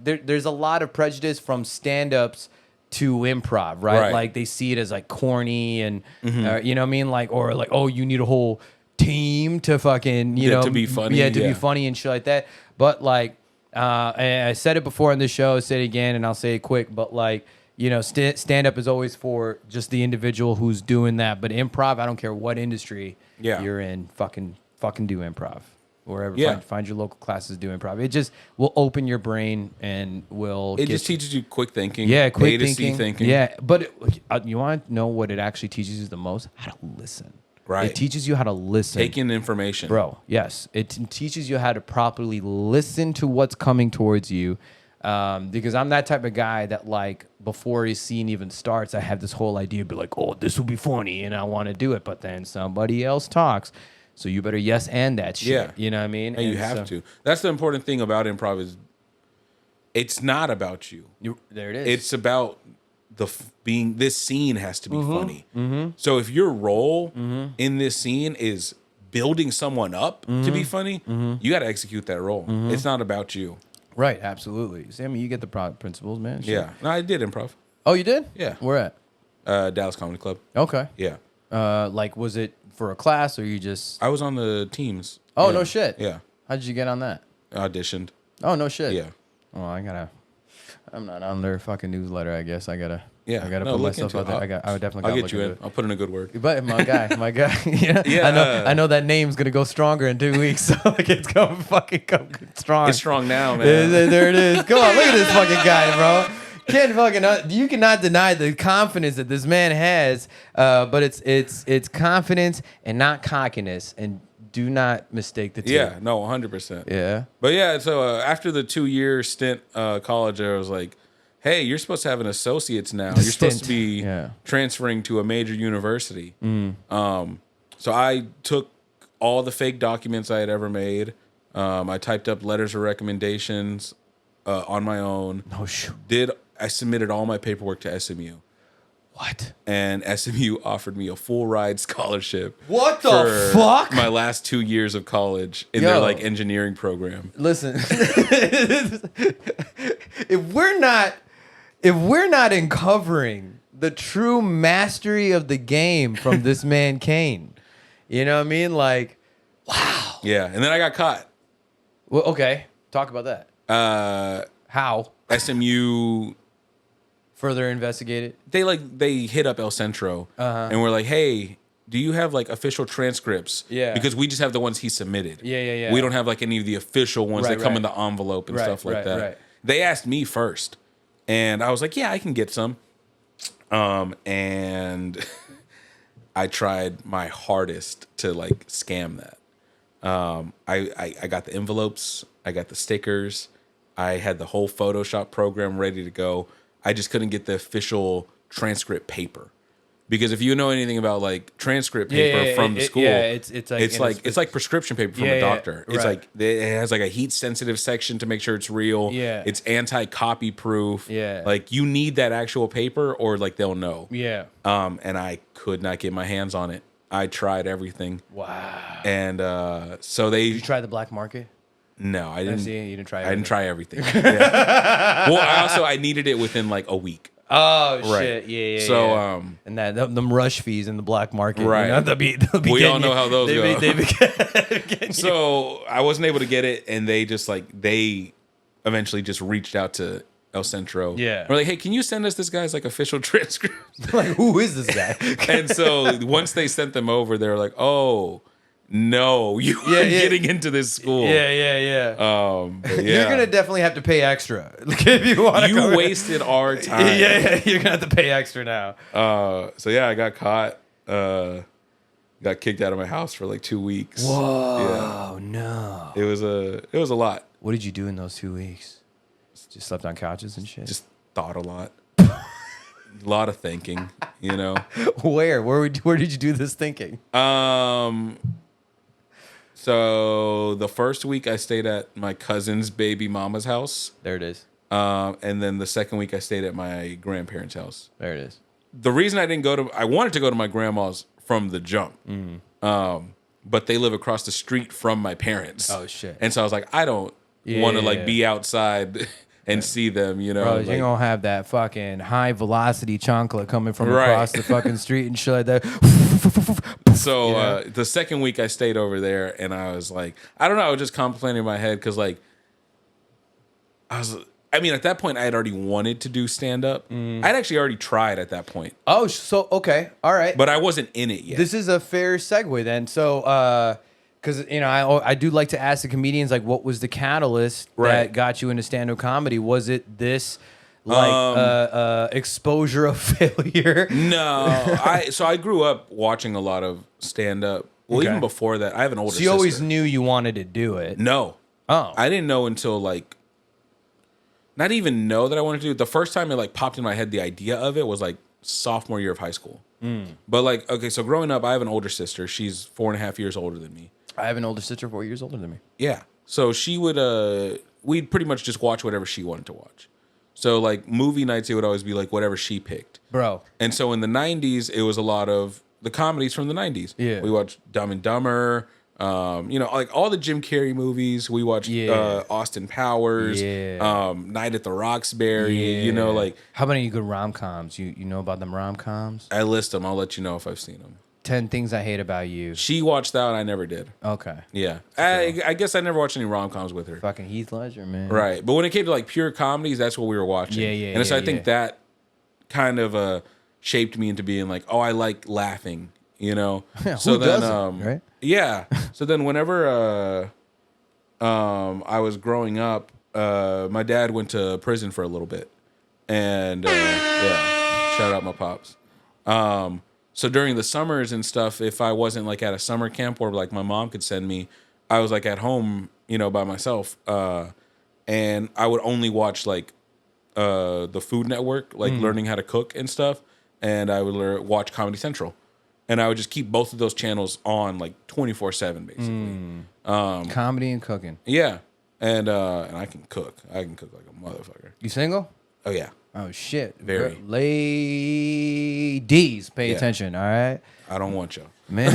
there's a lot of prejudice from stand-ups to improv, right? Right. Like they see it as like corny and you know what I mean? Like, or like, oh, you need a whole team to fucking, you Yeah, know, to be funny, Yeah, to yeah. be funny and shit like that. But like, and I said it before on this show, I'll say it again, and I'll say it quick, but like, you know, stand-up is always for just the individual who's doing that. But improv, I don't care what industry you're in, fucking do improv. Wherever, Yeah. find your local classes, do improv. It just will open your brain and will. It get just teaches you quick thinking. yeah, quick A to thinking. C thinking. Yeah, but you want to know what it actually teaches you the most? How to listen. Right. It teaches you how to listen. Take in information. Bro, yes. It teaches you how to properly listen to what's coming towards you. Because I'm that type of guy that, like, before his scene even starts, I have this whole idea, be like, oh, this will be funny, and I want to do it. But then somebody else talks. So you better yes and that shit. Yeah. You know what I mean? And you have to. That's the important thing about improv is it's not about you. There it is. It's about being this scene has to be Mm-hmm. funny. So if your role in this scene is building someone up to be funny, you got to execute that role. It's not about you. right, absolutely. See, I mean, you get the principles, man. Shit. Yeah. No, I did improv. Oh, you did? Yeah. Where at? Dallas Comedy Club. Okay. Yeah. Like, was it for a class or you just? I was on the teams. Oh, Yeah. no shit. Yeah. How did you get on that? Auditioned. Oh, no shit. Yeah. Oh, I'm not on their fucking newsletter. I guess I gotta. Yeah. I gotta No, put look myself into out it. there. I would definitely. I'll gotta get you look in. into I'll put in a good word. it. But my guy. Yeah. Yeah. I know that name's gonna go stronger in 2 weeks. So like it's gonna fucking come strong. It's strong now, Yeah, man. there it is. Come on, look at this fucking guy, bro. You cannot deny the confidence that this man has. But it's confidence and not cockiness. And do not mistake the two. Yeah. No, 100%. Yeah. But yeah, so after the 2-year stint college, I was like, hey, you're supposed to have an associate's now. You're supposed to be transferring to a major university. So I took all the fake documents I had ever made. I typed up letters of recommendations on my own. Oh shoot. I submitted all my paperwork to SMU. What? And SMU offered me a full ride scholarship. What the for fuck? My last 2 years of college in Yo. their like engineering program. Listen, if we're not uncovering the true mastery of the game from this man CAIN, you know what I mean? Like, wow. Yeah, and then I got caught. Well, okay, talk about that. How? SMU, Further investigated. they hit up El Centro and we're like, hey, do you have like official transcripts? Yeah. Because we just have the ones he submitted. Yeah. We don't have like any of the official ones Right, that come right. in the envelope and Right, stuff like right, that. right. They asked me first, and I was like, yeah, I can get some. And I tried my hardest to like scam that. I got the envelopes, I got the stickers, I had the whole Photoshop program ready to go. I just couldn't get the official transcript paper. Because if you know anything about like transcript paper from the school, it's like prescription paper from a doctor. It's right. like it has like a heat sensitive section to make sure it's real. Yeah. It's anti-copy proof. Yeah. Like you need that actual paper or like they'll know. Yeah. And I could not get my hands on it. I tried everything. Wow. And so they Did you try the black market? No, I didn't. See, you didn't try. I didn't try everything. Yeah. Well, I needed it within like a week. Oh Right. shit! Yeah. So, yeah. And that them rush fees in the black market, Right. You know, they'll be We all getting know you. how those go. They be getting you. So I wasn't able to get it, and they eventually just reached out to El Centro. Yeah. We're like, hey, can you send us this guy's like official transcript? Like, who is this guy? And so once they sent them over, they were like, oh, no, you are getting into this school. Yeah. But You're gonna definitely have to pay extra if you want to. You wasted our time. Yeah, you're gonna have to pay extra now. So yeah, I got caught. Got kicked out of my house for like 2 weeks. Whoa, no. It was a lot. What did you do in those 2 weeks? Just slept on couches and shit. Just thought a lot. A lot of thinking, you know. Where did you do this thinking? So the first week I stayed at my cousin's baby mama's house. There it is. And then the second week I stayed at my grandparents' house. There it is. The reason I wanted to go to my grandma's from the jump. But they live across the street from my parents. Oh shit. And so I was like, I don't want to like be outside and see them, you know. Bro, like, you're gonna have that fucking high velocity chocolate coming from across the fucking street and shit like that. So the second week I stayed over there and I was like, I don't know, I was just contemplating in my head because like I mean, at that point, I had already wanted to do stand up. I'd actually already tried at that point. Oh, so okay, all right. But I wasn't in it yet. This is a fair segue then. So, because you know, I do like to ask the comedians like, what was the catalyst that got you into stand up comedy? Was it this like exposure of failure? No, I grew up watching a lot of stand up. Well, even before that, I have an older sister. So you always knew you wanted to do it. No. Oh, I didn't know until like. Not even know that I wanted to do it. The first time it like popped in my head, the idea of it was like sophomore year of high school. But like, okay, so growing up, I have an older sister. She's 4.5 years older than me. I have an older sister, 4 years older than me. Yeah. So she would, we'd pretty much just watch whatever she wanted to watch. So like movie nights, it would always be like whatever she picked. Bro. And so in the 90s, it was a lot of the comedies from the 90s. Yeah. We watched Dumb and Dumber. You know, like all the Jim Carrey movies. We watched Austin Powers, Night at the Roxbury. You know, like how many good rom coms? You know about them rom coms? I list them. I'll let you know if I've seen them. 10 Things I Hate About You. She watched that, and I never did. Okay. Yeah, I guess I never watched any rom coms with her. Fucking Heath Ledger, man. Right, but when it came to like pure comedies, that's what we were watching. And so I think that kind of shaped me into being like, oh, I like laughing. You know. So then, right? Yeah. So then whenever I was growing up, my dad went to prison for a little bit. And shout out my pops. So during the summers and stuff, if I wasn't like at a summer camp or like my mom could send me, I was like at home, you know, by myself. And I would only watch like the Food Network, like learning how to cook and stuff. And I would watch Comedy Central. And I would just keep both of those channels on like 24/7, basically. Comedy and cooking. Yeah, and I can cook. I can cook like a motherfucker. You single? Oh yeah. Oh shit. Very. Ladies, pay attention. All right. I don't want y'all. Man.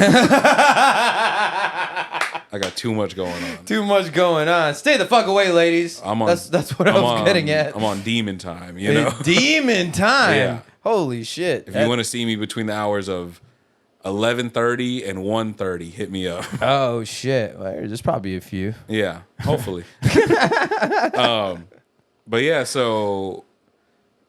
I got too much going on. Too much going on. Stay the fuck away, ladies. That's what I was getting at. I'm on demon time. You know. Demon time. Yeah. Holy shit. If you want to see me between the hours of 11:30 and 1:30, hit me up. Oh shit! Well, there's probably a few. Yeah, hopefully. But yeah, so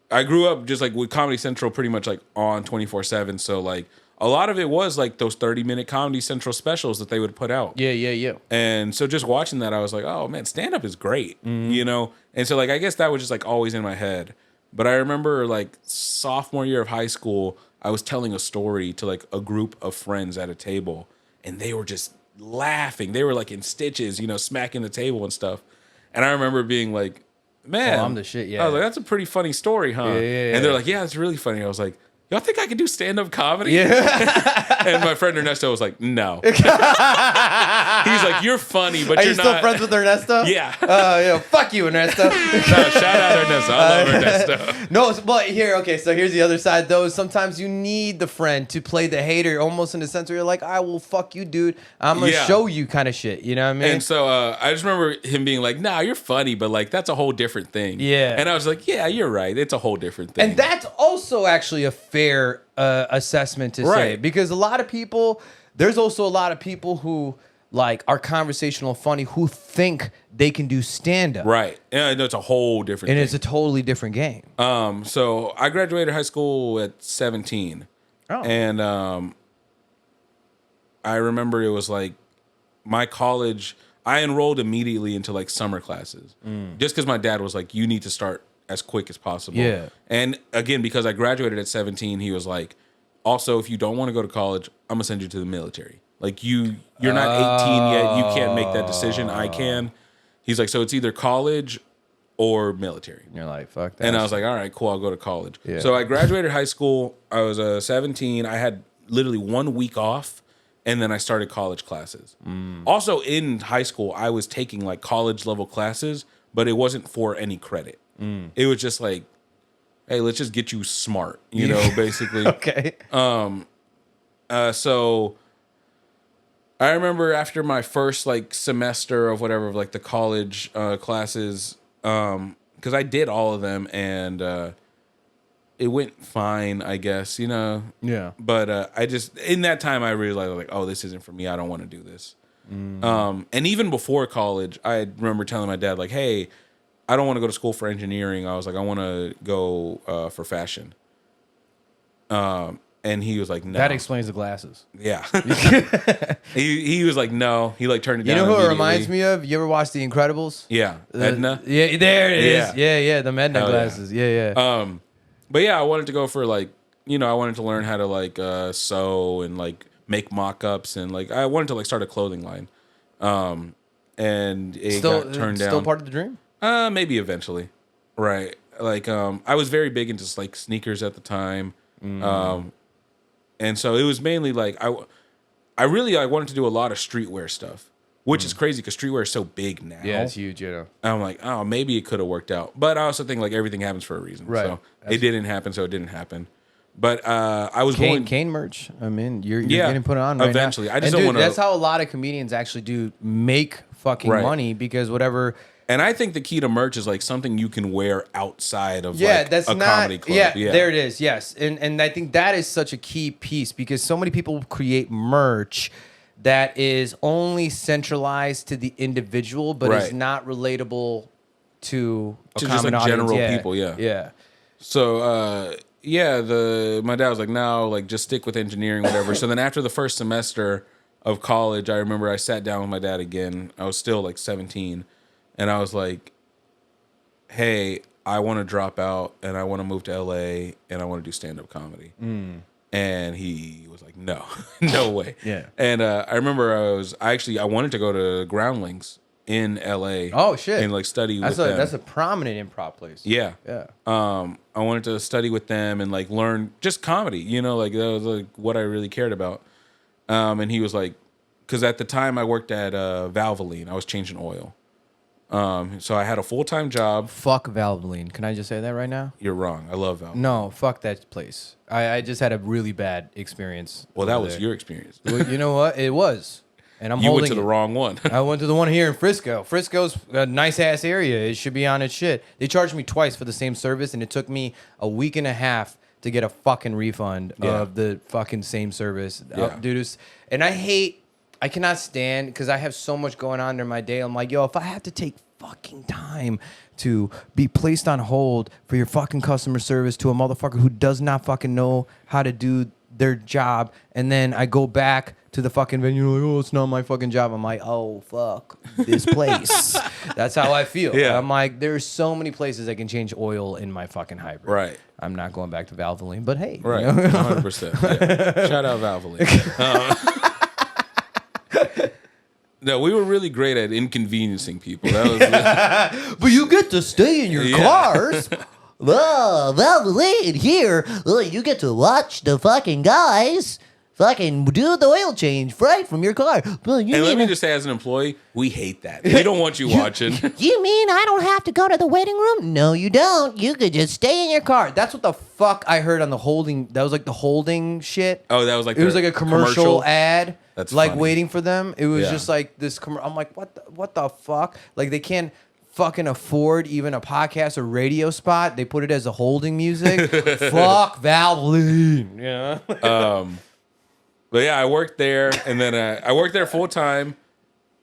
I grew up just like with Comedy Central, pretty much like on 24/7. So like a lot of it was like those 30-minute Comedy Central specials that they would put out. Yeah. And so just watching that, I was like, oh man, stand up is great, you know. And so like I guess that was just like always in my head. But I remember like sophomore year of high school, I was telling a story to like a group of friends at a table, and they were just laughing. They were like in stitches, you know, smacking the table and stuff. And I remember being like, man, I'm the shit, yeah. I was like, that's a pretty funny story, huh? Yeah. And they're like, yeah, it's really funny. I was like, y'all think I could do stand-up comedy? Yeah. And my friend Ernesto was like, no. He's like, you're funny, but Are you're you still not. friends with Ernesto? Yeah. Yeah. Fuck you, Ernesto. No, shout out Ernesto. I love Ernesto. No, but here, okay, so here's the other side, though. Sometimes you need the friend to play the hater, almost in the sense where you're like, I will fuck you, dude. I'm going to show you kind of shit. You know what I mean? And so I just remember him being like, nah, you're funny, but like, that's a whole different thing. Yeah. And I was like, yeah, you're right. It's a whole different thing. And that's also actually a fair assessment to say, because a lot of people, there's also a lot of people who like are conversational funny who think they can do stand-up. Right. Yeah, no, it's a whole different and thing. It's a totally different game. So I graduated high school at 17. Oh. And I remember it was like my college, I enrolled immediately into like summer classes, just because my dad was like, you need to start as quick as possible. Yeah. And again, because I graduated at 17, he was like, also, if you don't want to go to college, I'm gonna send you to the military. Like you're not 18 yet. You can't make that decision. I can. He's like, so it's either college or military. You're like, fuck that. And I was like, all right, cool, I'll go to college. Yeah. So I graduated high school. I was 17. I had literally 1 week off, and then I started college classes. Also in high school, I was taking like college level classes, but it wasn't for any credit. It was just like, hey, let's just get you smart, you know, basically. Okay. So I remember after my first like semester of whatever, of like the college classes, because I did all of them, and it went fine, I guess, you know. Yeah. But I just, in that time, I realized like, oh, this isn't for me. I don't want to do this. And even before college, I remember telling my dad like, hey, I don't want to go to school for engineering. I was like, I want to go for fashion. And he was like, no. That explains the glasses. Yeah. he was like, no. He like turned it down. You know who it reminds me of? You ever watch The Incredibles? Yeah. Edna. Yeah, there it is. Yeah. Yeah, the Edna Hell glasses. Yeah. But yeah, I wanted to go for like, you know, I wanted to learn how to like sew and like make mock-ups, and like I wanted to like start a clothing line. And it got turned down. Still part of the dream? Maybe eventually. Right. Like I was very big into like sneakers at the time. And so it was mainly like I wanted to do a lot of streetwear stuff, which is crazy because streetwear is so big now. Yeah, it's huge, you know. And I'm like, oh, maybe it could have worked out. But I also think like everything happens for a reason. Right. So it didn't happen, so it didn't happen. But I was going CAIN merch. I mean, you're getting put on right eventually. now. I just and don't dude, want to. that's how a lot of comedians actually do make fucking money, because whatever. And I think the key to merch is like something you can wear outside of that's a not, comedy club. Yeah, there it is. Yes, and I think that is such a key piece, because so many people create merch that is only centralized to the individual, but is not relatable to a just common like audience. general people. Yeah. So my dad was like, no, like just stick with engineering, whatever. So then after the first semester of college, I remember I sat down with my dad again. I was still like 17. And I was like, hey, I want to drop out and I want to move to LA and I want to do stand-up comedy. And he was like, no, no way. Yeah. And I remember I wanted to go to Groundlings in LA. Oh, shit. And like study with them. That's a prominent improv place. Yeah. Yeah. I wanted to study with them and like learn just comedy, you know, like that was like what I really cared about. And he was like, because at the time I worked at Valvoline, I was changing oil. So I had a full-time job. Fuck Valvoline. Can I just say that right now? You're wrong. I love Valvoline. No, fuck that place. I just had a really bad experience. Well, that was your experience. Well, you know what? It was. And I'm You holding went to the it. wrong one. I went to the one here in Frisco. Frisco's a nice-ass area. It should be on its shit. They charged me twice for the same service, and it took me a week and a half to get a fucking refund of the fucking same service. Yeah. Dude, and I cannot stand, because I have so much going on during my day. I'm like, yo, if I have to take fucking time to be placed on hold for your fucking customer service to a motherfucker who does not fucking know how to do their job, and then I go back to the fucking venue like, oh, it's not my fucking job. I'm like, oh, fuck this place. That's how I feel. Yeah. I'm like, there's so many places I can change oil in my fucking hybrid. Right. I'm not going back to Valvoline, but hey. Right. You know? 100%. Yeah. Shout out Valvoline. No, we were really great at inconveniencing people. That was But you get to stay in your cars. Well, Valvoline here, you get to watch the fucking guys fucking do the oil change right from your car. Well, you and let mean, me just say, as an employee, we hate that. We don't want you watching. you mean I don't have to go to the waiting room? No, you don't. You could just stay in your car. That's what the fuck I heard on the holding. That was like the holding shit. Oh, that was like It was like a commercial ad. That's like funny. waiting for them. It was Yeah. just like this. I'm like, what the fuck? Like they can't fucking afford even a podcast or radio spot. They put it as a holding music. Fuck Valvoline. Yeah. But yeah, I worked there, and then I worked there full time,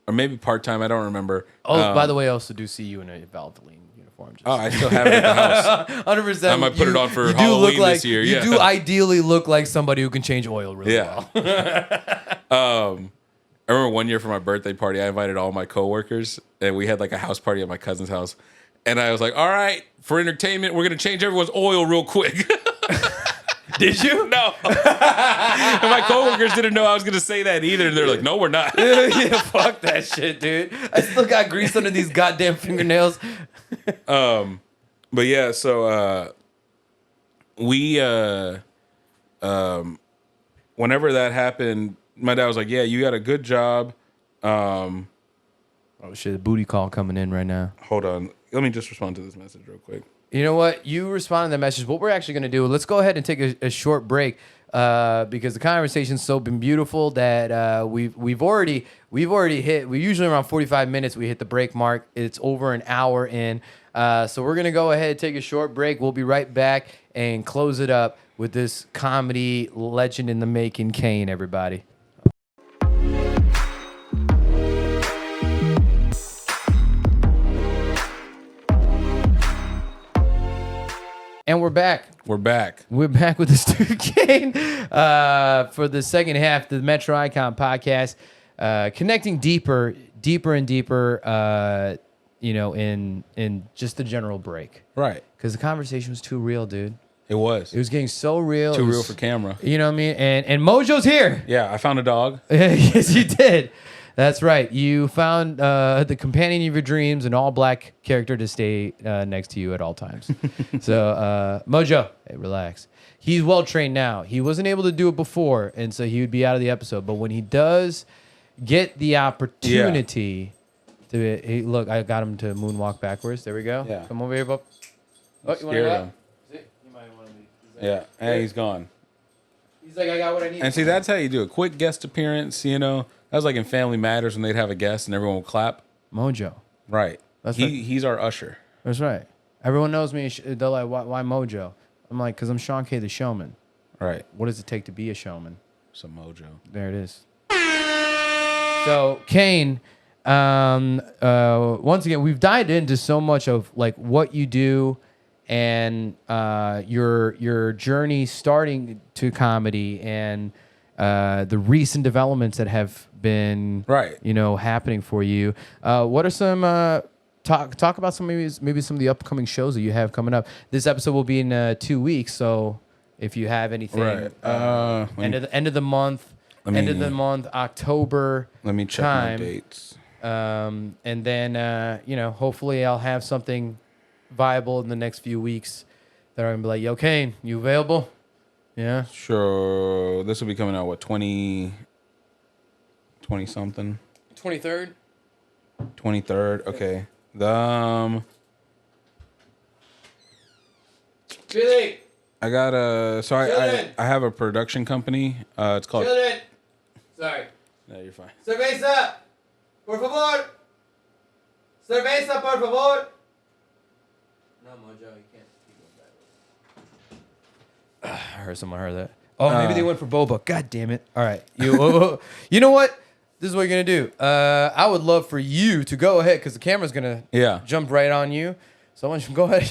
or maybe part time. I don't remember. Oh, by the way, I also do see you in a Valvoline uniform. Just Oh, I still have it at the house. 100%. I might put it on for you do Halloween look like, this year, You do ideally look like somebody who can change oil really well. Yeah. I remember one year for my birthday party, I invited all my coworkers, and we had like a house party at my cousin's house. And I was like, all right, for entertainment, we're going to change everyone's oil real quick. Did you? No. And my coworkers didn't know I was going to say that either. And they're like, no, we're not. Yeah, fuck that shit, dude. I still got grease under these goddamn fingernails. But yeah, so we, whenever that happened, my dad was like, yeah, you got a good job. Oh shit, the booty call coming in right now. Hold on. Let me just respond to this message real quick. You know what? You respond to the message. What we're actually going to do, let's go ahead and take a short break because the conversation's so been beautiful that we've already hit. We usually around 45 minutes we hit the break mark. It's over an hour in. So we're going to go ahead and take a short break. We'll be right back and close it up with this comedy legend in the making, CAIN, everybody. And we're back. We're back. We're back with this dude, CAIN, for the second half of the Metro Icon podcast, connecting deeper and deeper, in just the general break. Right. Because the conversation was too real, dude. It was. It was getting so real. Too real for camera. You know what I mean? And Mojo's here. Yeah, I found a dog. Yes, you did. That's right. You found the companion of your dreams, an all-black character to stay next to you at all times. So, Mojo, hey, relax. He's well-trained now. He wasn't able to do it before, and so he would be out of the episode. But when he does get the opportunity look, I got him to moonwalk backwards. There we go. Yeah. Come over here, bub. Oh, you want to Scared go? him. See? You might want to leave. Yeah, and he's gone. He's like, I got what I need. And see, that's how you do a quick guest appearance, you know. That was like in Family Matters when they'd have a guest and everyone would clap. Mojo. Right. That's right. He's our usher. That's right. Everyone knows me. They're like, why Mojo? I'm like, because I'm Shawn Kay the Showman. Right. What does it take to be a showman? Some mojo. There it is. So, CAIN, once again, we've dived into so much of like what you do and your journey starting to comedy and the recent developments that have been happening for you. What are some talk about some maybe some of the upcoming shows that you have coming up? This episode will be in 2 weeks, so if you have anything, end of the month, October. Let me check my dates. And then hopefully I'll have something viable in the next few weeks that I'm gonna be like, yo, CAIN, you available? Yeah. Sure. This will be coming out, what, 20 something? 23rd? 23rd. Okay. Billy! I got I have a production company. It's called... Children! Sorry. No, you're fine. Cerveza! Por favor! Cerveza, por favor! No, Mojo, you can't keep going backwards. I heard someone heard that. Oh, maybe they went for boba. God damn it. All right. You know what? This is what you're going to do. I would love for you to go ahead because the camera's going to jump right on you. So I want you to go ahead.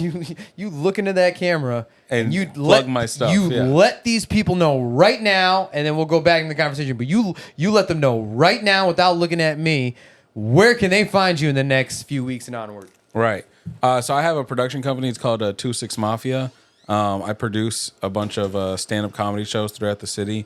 You look into that camera and you plug my stuff. Let these people know right now, and then we'll go back in the conversation. But you let them know right now without looking at me. Where can they find you in the next few weeks and onward? Right. So I have a production company. It's called 26 Mafia. I produce a bunch of stand-up comedy shows throughout the city.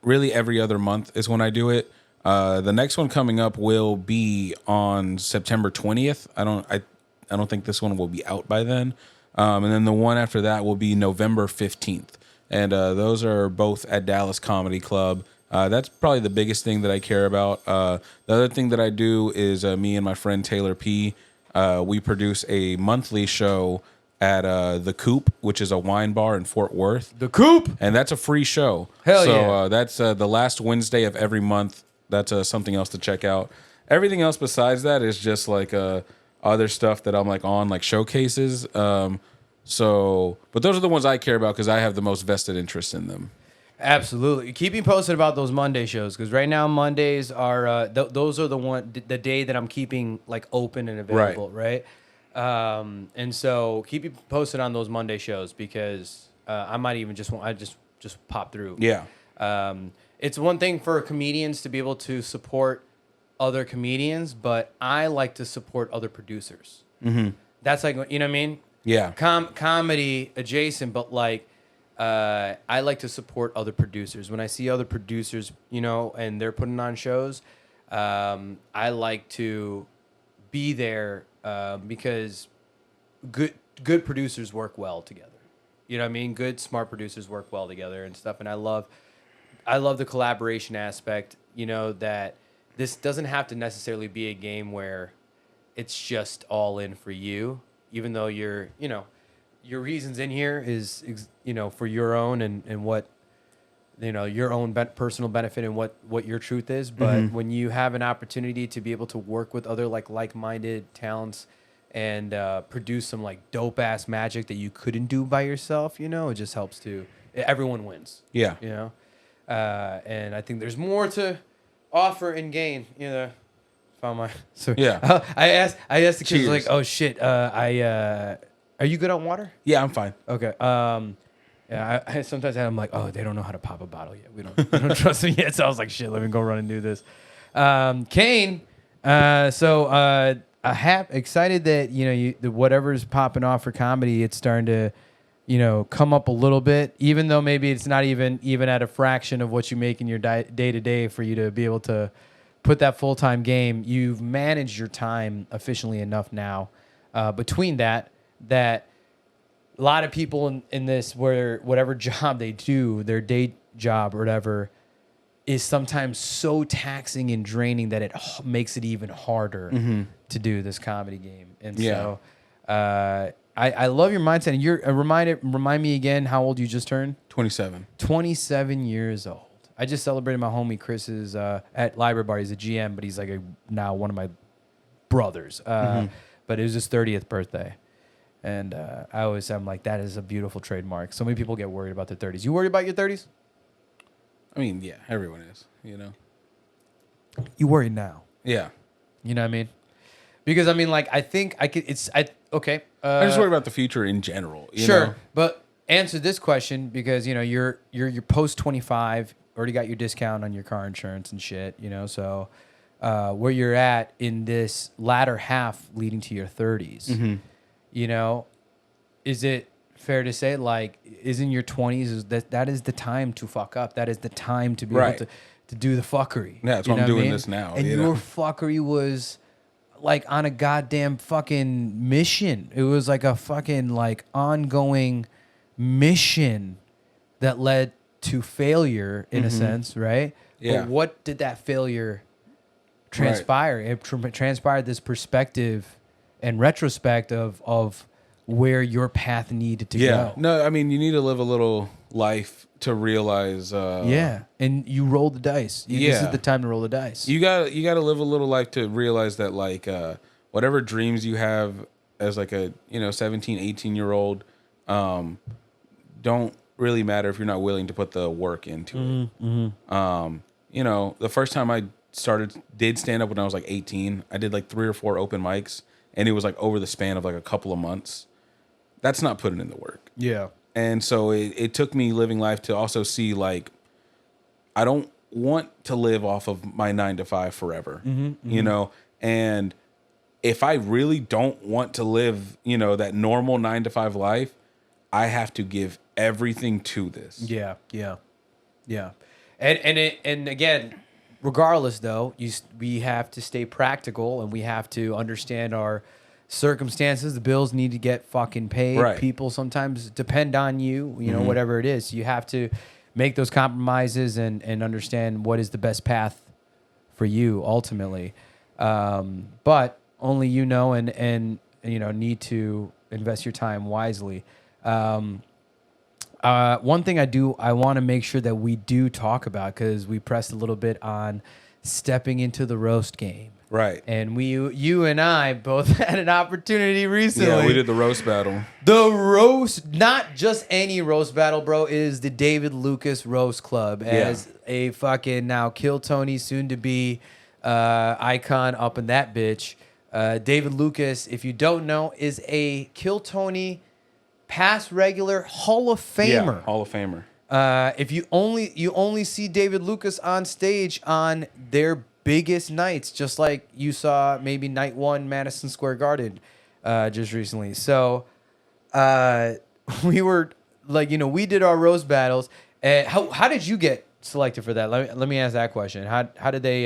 Really every other month is when I do it. The next one coming up will be on September 20th. I don't think this one will be out by then. And then the one after that will be November 15th. And those are both at Dallas Comedy Club. That's probably the biggest thing that I care about. The other thing that I do is me and my friend Taylor P. We produce a monthly show at The Coop, which is a wine bar in Fort Worth. The Coop? And that's a free show. Hell so, yeah. That's the last Wednesday of every month. That's something else to check out. Everything else besides that is just like other stuff that I'm like on, like showcases. But those are the ones I care about because I have the most vested interest in them. Absolutely. Keep me posted about those Monday shows because right now Mondays are those are the day that I'm keeping like open and available, right? And so keep me posted on those Monday shows because I might even just pop through. Yeah. It's one thing for comedians to be able to support other comedians, but I like to support other producers. Mm-hmm. That's like, you know what I mean? Yeah. Comedy adjacent, but like, I like to support other producers. When I see other producers, you know, and they're putting on shows, I like to be there because good producers work well together. You know what I mean? Good, smart producers work well together and stuff. And I love the collaboration aspect, you know, that this doesn't have to necessarily be a game where it's just all in for you, even though your reasons in here is, you know, for your own and what, you know, your own personal benefit and what your truth is. But when you have an opportunity to be able to work with other like-minded talents and produce some like dope ass magic that you couldn't do by yourself, you know, it just helps to, everyone wins. Yeah. You know? And I think there's more to offer and gain. You know, found my Yeah. I asked the kids Cheers. like, oh shit, are you good on water? Yeah, I'm fine. Okay. Yeah. I sometimes I'm like, oh, they don't know how to pop a bottle yet. We don't trust them yet. So I was like, shit, let me go run and do this. CAIN. Excited that whatever's popping off for comedy, it's starting to, you know, come up a little bit, even though maybe it's not even at a fraction of what you make in your day to day for you to be able to put that full-time game. You've managed your time efficiently enough now between that a lot of people in this, where whatever job they do, their day job or whatever, is sometimes so taxing and draining that it makes it even harder to do this comedy game. And so I love your mindset. And you're remind me again how old you just turned? 27. 27 years old. I just celebrated my homie Chris's at Library Bar. He's a GM, but he's like now one of my brothers. But it was his 30th birthday. And I'm like, that is a beautiful trademark. So many people get worried about their 30s. You worried about your 30s? I mean, yeah, everyone is, you know. You worry now. Yeah. You know what I mean? Because I mean, like, I think I could. Okay. I just worry about the future in general. You Sure, know? but answer this question, because you know you're post 25, already got your discount on your car insurance and shit. You know, so where you're at in this latter half leading to your 30s, you know, is it fair to say, like, is in your 20s that is the time to fuck up? That is the time to be able to do the fuckery. Yeah, that's why I'm doing this now. And your fuckery was like on a goddamn fucking mission. It was like a fucking like ongoing mission that led to failure in a sense, right? Yeah. But what did that failure transpire? It transpired this perspective and retrospect of where your path needed to go. No, I mean, you need to live a little life to realize. And you roll the dice. This is the time to roll the dice. You got to live a little life to realize that, like, whatever dreams you have as like a 17, 18-year-old, don't really matter if you're not willing to put the work into it. You know, the first time I did stand up when I was like 18, I did like 3 or 4 open mics, and it was like over the span of like a couple of months. That's not putting in the work. Yeah. And so it took me living life to also see, like, I don't want to live off of my 9 to 5 forever, you know? And if I really don't want to live, you know, that normal 9 to 5 life, I have to give everything to this. Yeah. And again, regardless though, we have to stay practical and we have to understand our circumstances. The bills need to get fucking paid. Right. People sometimes depend on you, you know, whatever it is. You have to make those compromises and understand what is the best path for you ultimately. But only you know, and you know, need to invest your time wisely. One thing I want to make sure that we do talk about, because we pressed a little bit on stepping into the roast game. Right. And you and I both had an opportunity recently. Yeah, we did the roast battle. The roast, not just any roast battle, bro, is the David Lucas Roast Club, as a fucking now Kill Tony, soon to be icon up in that bitch. David Lucas, if you don't know, is a Kill Tony past regular Hall of Famer. Yeah, Hall of Famer. if you only see David Lucas on stage on their biggest nights, just like you saw maybe night one Madison Square Garden just recently. So we were like, we did our roast battles. How did you get selected for that? Let me ask that question. How did they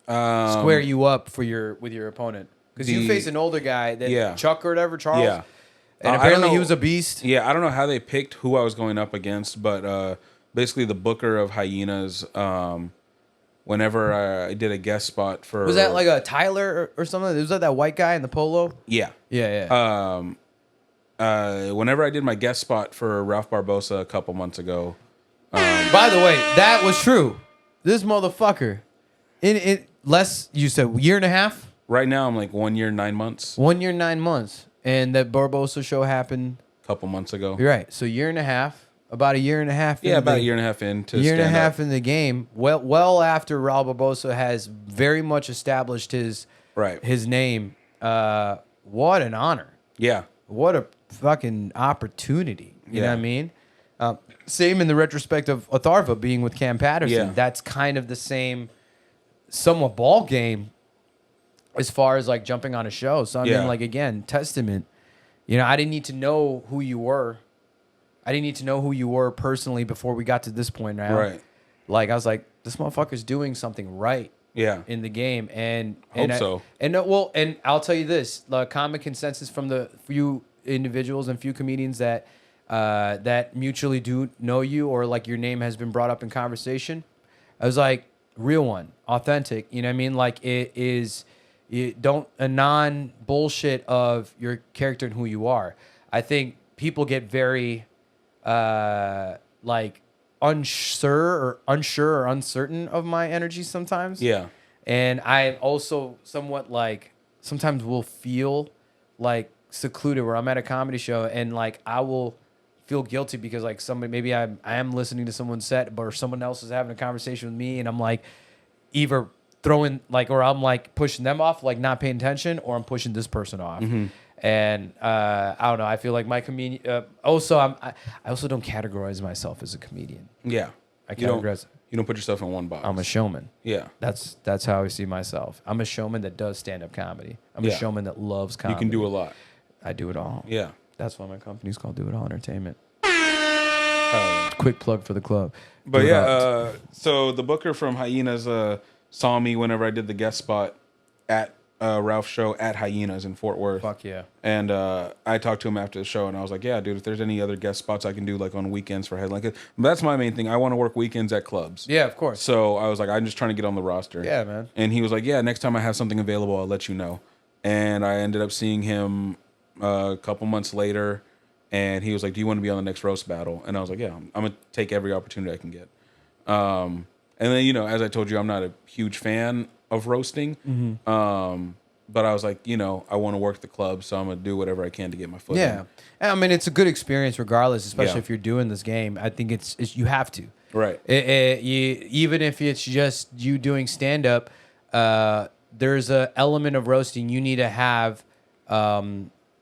square you up with your opponent? Because you face an older guy, Chuck or whatever, Charles. Yeah. And apparently he was a beast. Yeah, I don't know how they picked who I was going up against, but basically the booker of Hyenas, whenever I did a guest spot for... Was that like a Tyler or something? Was that white guy in the polo? Yeah. Yeah. Whenever I did my guest spot for Ralph Barbosa a couple months ago... By the way, that was true. This motherfucker, in less, you said year and a half? Right now I'm like 1 year, 9 months. 1 year, 9 months. And that Barbosa show happened A couple months ago. You're right. So year and a half, about a year and a half. Yeah, about a year and a half into year and a half stand-up. in the game. Well after Raul Barbosa has very much established his name. What an honor. Yeah. What a fucking opportunity. You know what I mean? Same in the retrospect of Otharva being with Cam Patterson. Yeah. That's kind of the same, somewhat ball game as far as like jumping on a show. So I mean, like, again, testament. I didn't need to know who you were. I didn't need to know who you were personally before we got to this point now. Right. Like, I was like, this motherfucker's doing something right. Yeah. In the game. And so. And I'll tell you this, the common consensus from the few individuals and few comedians that that mutually do know you, or like your name has been brought up in conversation, I was like, real one, authentic. You know what I mean? Like, it is, a non-bullshit of your character and who you are. I think people get very like unsure or uncertain of my energy sometimes. Yeah. And I also somewhat like sometimes will feel like secluded where I'm at a comedy show and like I will feel guilty because like somebody, maybe I am listening to someone's set, or someone else is having a conversation with me and I'm like either throwing like, or I'm like pushing them off, like not paying attention, or I'm pushing this person off. Mm-hmm. And I don't know. I feel like my comedian. Also, I also don't categorize myself as a comedian. Yeah. I categorize. You don't put yourself in one box. I'm a showman. Yeah. That's how I see myself. I'm a showman that does stand-up comedy. I'm a showman that loves comedy. You can do a lot. I do it all. Yeah. That's why my company's called Doitall Entertainment. Quick plug for the club. But yeah, so the booker from Hyenas saw me whenever I did the guest spot at Ralph's show at Hyenas in Fort Worth. Fuck yeah. And I talked to him after the show, and I was like, yeah, dude, if there's any other guest spots I can do, like on weekends for headline. That's my main thing. I want to work weekends at clubs. Yeah, of course. So I was like, I'm just trying to get on the roster. Yeah, man. And he was like, yeah, next time I have something available, I'll let you know. And I ended up seeing him a couple months later, and he was like, do you want to be on the next roast battle? And I was like, yeah, I'm going to take every opportunity I can get. And then, as I told you, I'm not a huge fan of roasting. Mm-hmm. But I was like, I want to work the club, so I'm going to do whatever I can to get my foot in. Yeah. I mean, it's a good experience regardless, especially if you're doing this game. I think it's you have to. Right. Even if it's just you doing stand-up, there's a element of roasting you need to have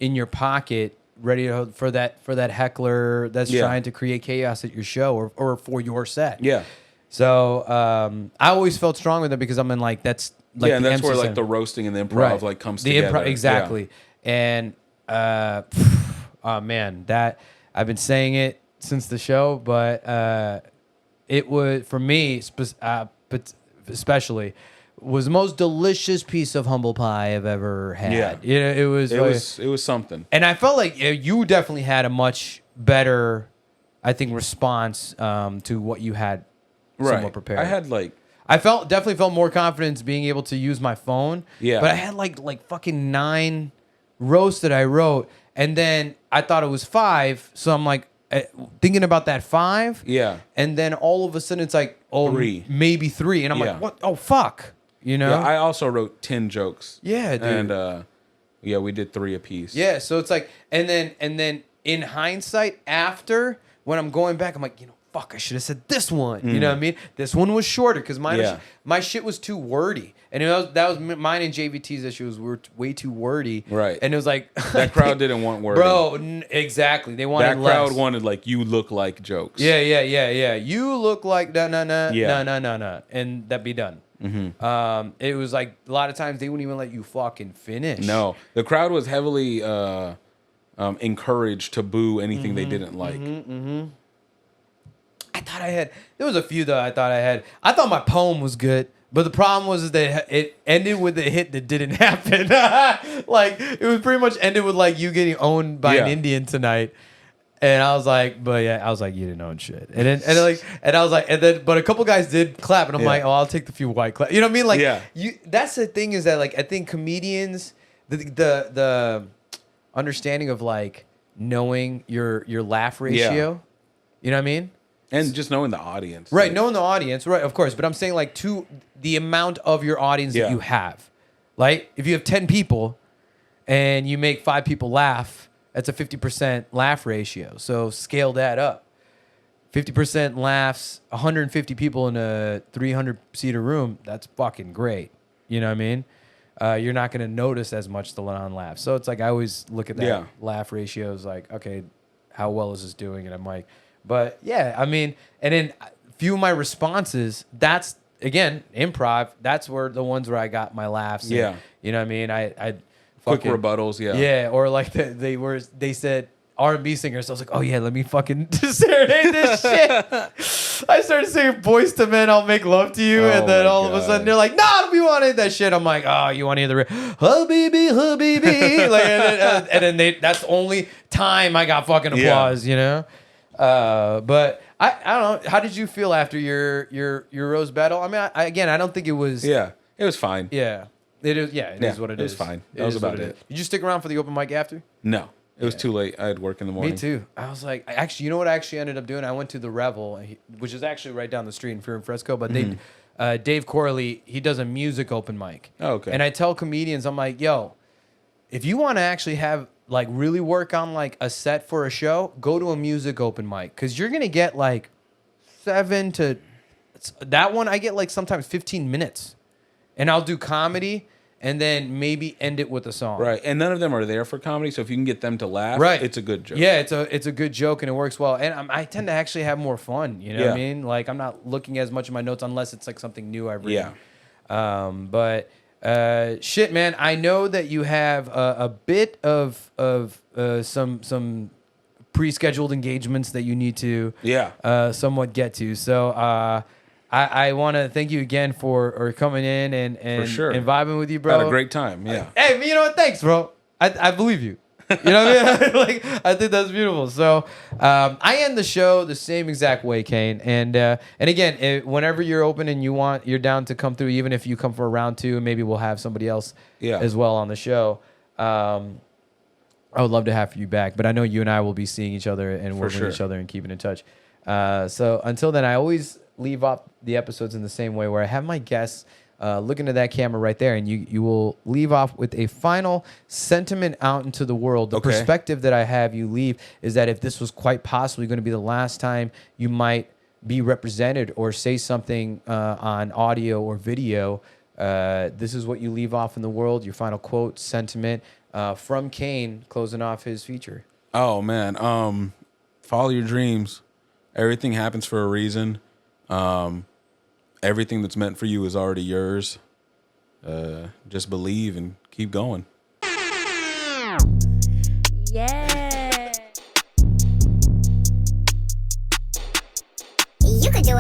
in your pocket ready for that heckler that's trying to create chaos at your show or for your set. Yeah. So I always felt strong with it because I'm in like that's like and that's where MC like the roasting and the improv like comes together. Exactly. Yeah. And oh man, that I've been saying it since the show, but it was for me but especially was the most delicious piece of humble pie I've ever had. Yeah. It was something. And I felt like you definitely had a much better, I think, response to what you had somewhat prepared. I had I definitely felt more confidence being able to use my phone. Yeah. But I had like fucking 9 roasts that I wrote, and then I thought it was 5, so I'm like thinking about that 5. Yeah. And then all of a sudden it's like 3. maybe 3, and I'm like, what? Oh fuck. Yeah, I also wrote 10 jokes. Yeah, dude. And we did 3 apiece. Yeah, so it's like, and then in hindsight, after when I'm going back, I'm like, fuck, I should have said this one. You know what I mean? This one was shorter because my shit was too wordy. And that was mine and JVT's issues. We were way too wordy. Right. And it was like That crowd didn't want wordy. Bro, exactly. They wanted that less. crowd wanted like you look like jokes. Yeah. You look like nah, and that be done. It was like a lot of times they wouldn't even let you fucking finish. No, the crowd was heavily encouraged to boo anything they didn't like. I thought I had. There was a few though. I thought my poem was good, but the problem was that it ended with a hit that didn't happen. Like it was pretty much ended with like you getting owned by an Indian tonight. And I was like, but yeah, I was like, you didn't own shit. And then but a couple guys did clap, and I'm like, oh, I'll take the few white clap. You know what I mean? Like, that's the thing is that like I think comedians, the understanding of like knowing your laugh ratio, you know what I mean? And just knowing the audience, right? Knowing the audience, right? Of course, but I'm saying like to the amount of your audience that you have, like if you have 10 people, and you make 5 people laugh. That's a 50% laugh ratio. So scale that up. 50% laughs, 150 people in a 300-seater room. That's fucking great. You know what I mean? You're not going to notice as much the non-laugh. So it's like I always look at that laugh ratios like, okay, how well is this doing? And I'm like, but yeah, I mean, and then a few of my responses, that's, again, improv. That's where the ones where I got my laughs. And, you know what I mean? I quick rebuttals, yeah, or like they said R&B singers. So I was like, oh yeah, let me fucking serenade this shit. I started singing "Boys to Men, I'll Make Love to You," and then all of a sudden they're like, "No, we want to hear that shit." I'm like, "Oh, you want to hear the Habibi," like, and then that's the only time I got fucking applause, you know. But I don't know. How did you feel after your roast battle? I mean, I don't think it was. Yeah, it was fine. Yeah. It is, it is what it is. It was fine. That was about it. Did you stick around for the open mic after? No. It was too late. I had work in the morning. Me too. I was like, actually, you know what I actually ended up doing? I went to the Revel, which is actually right down the street if you're in Fresco, but Dave Corley, he does a music open mic. Oh, okay. And I tell comedians, I'm like, yo, if you want to actually have, like, really work on, like, a set for a show, go to a music open mic. Because you're going to get, like, 7 to... That one, I get, like, sometimes 15 minutes. And I'll do comedy and then maybe end it with a song. Right. And none of them are there for comedy, so if you can get them to laugh, it's a good joke. Yeah, it's a good joke and it works well. And I tend to actually have more fun, you know what I mean? Like I'm not looking as much at my notes unless it's like something new I've read. But shit, man, I know that you have a bit of some pre-scheduled engagements that you need to somewhat get to. So I want to thank you again for coming in and vibing with you, bro. Had a great time. Yeah. Hey, you know what? Thanks, bro. I believe you. You know what I mean? Like I think that's beautiful. So I end the show the same exact way, CAIN. And again, whenever you're open and you're down to come through, even if you come for a round 2, maybe we'll have somebody else as well on the show. I would love to have you back, but I know you and I will be seeing each other and working with each other and keeping in touch. So until then, I always leave off the episodes in the same way where I have my guests look into that camera right there, and you will leave off with a final sentiment out into the world. The perspective that I have you leave is that if this was quite possibly going to be the last time you might be represented or say something on audio or video, this is what you leave off in the world, your final quote, sentiment from CAIN closing off his feature. Oh, man. Follow your dreams. Everything happens for a reason. Everything that's meant for you is already yours. Just believe and keep going. Yeah. You could do it.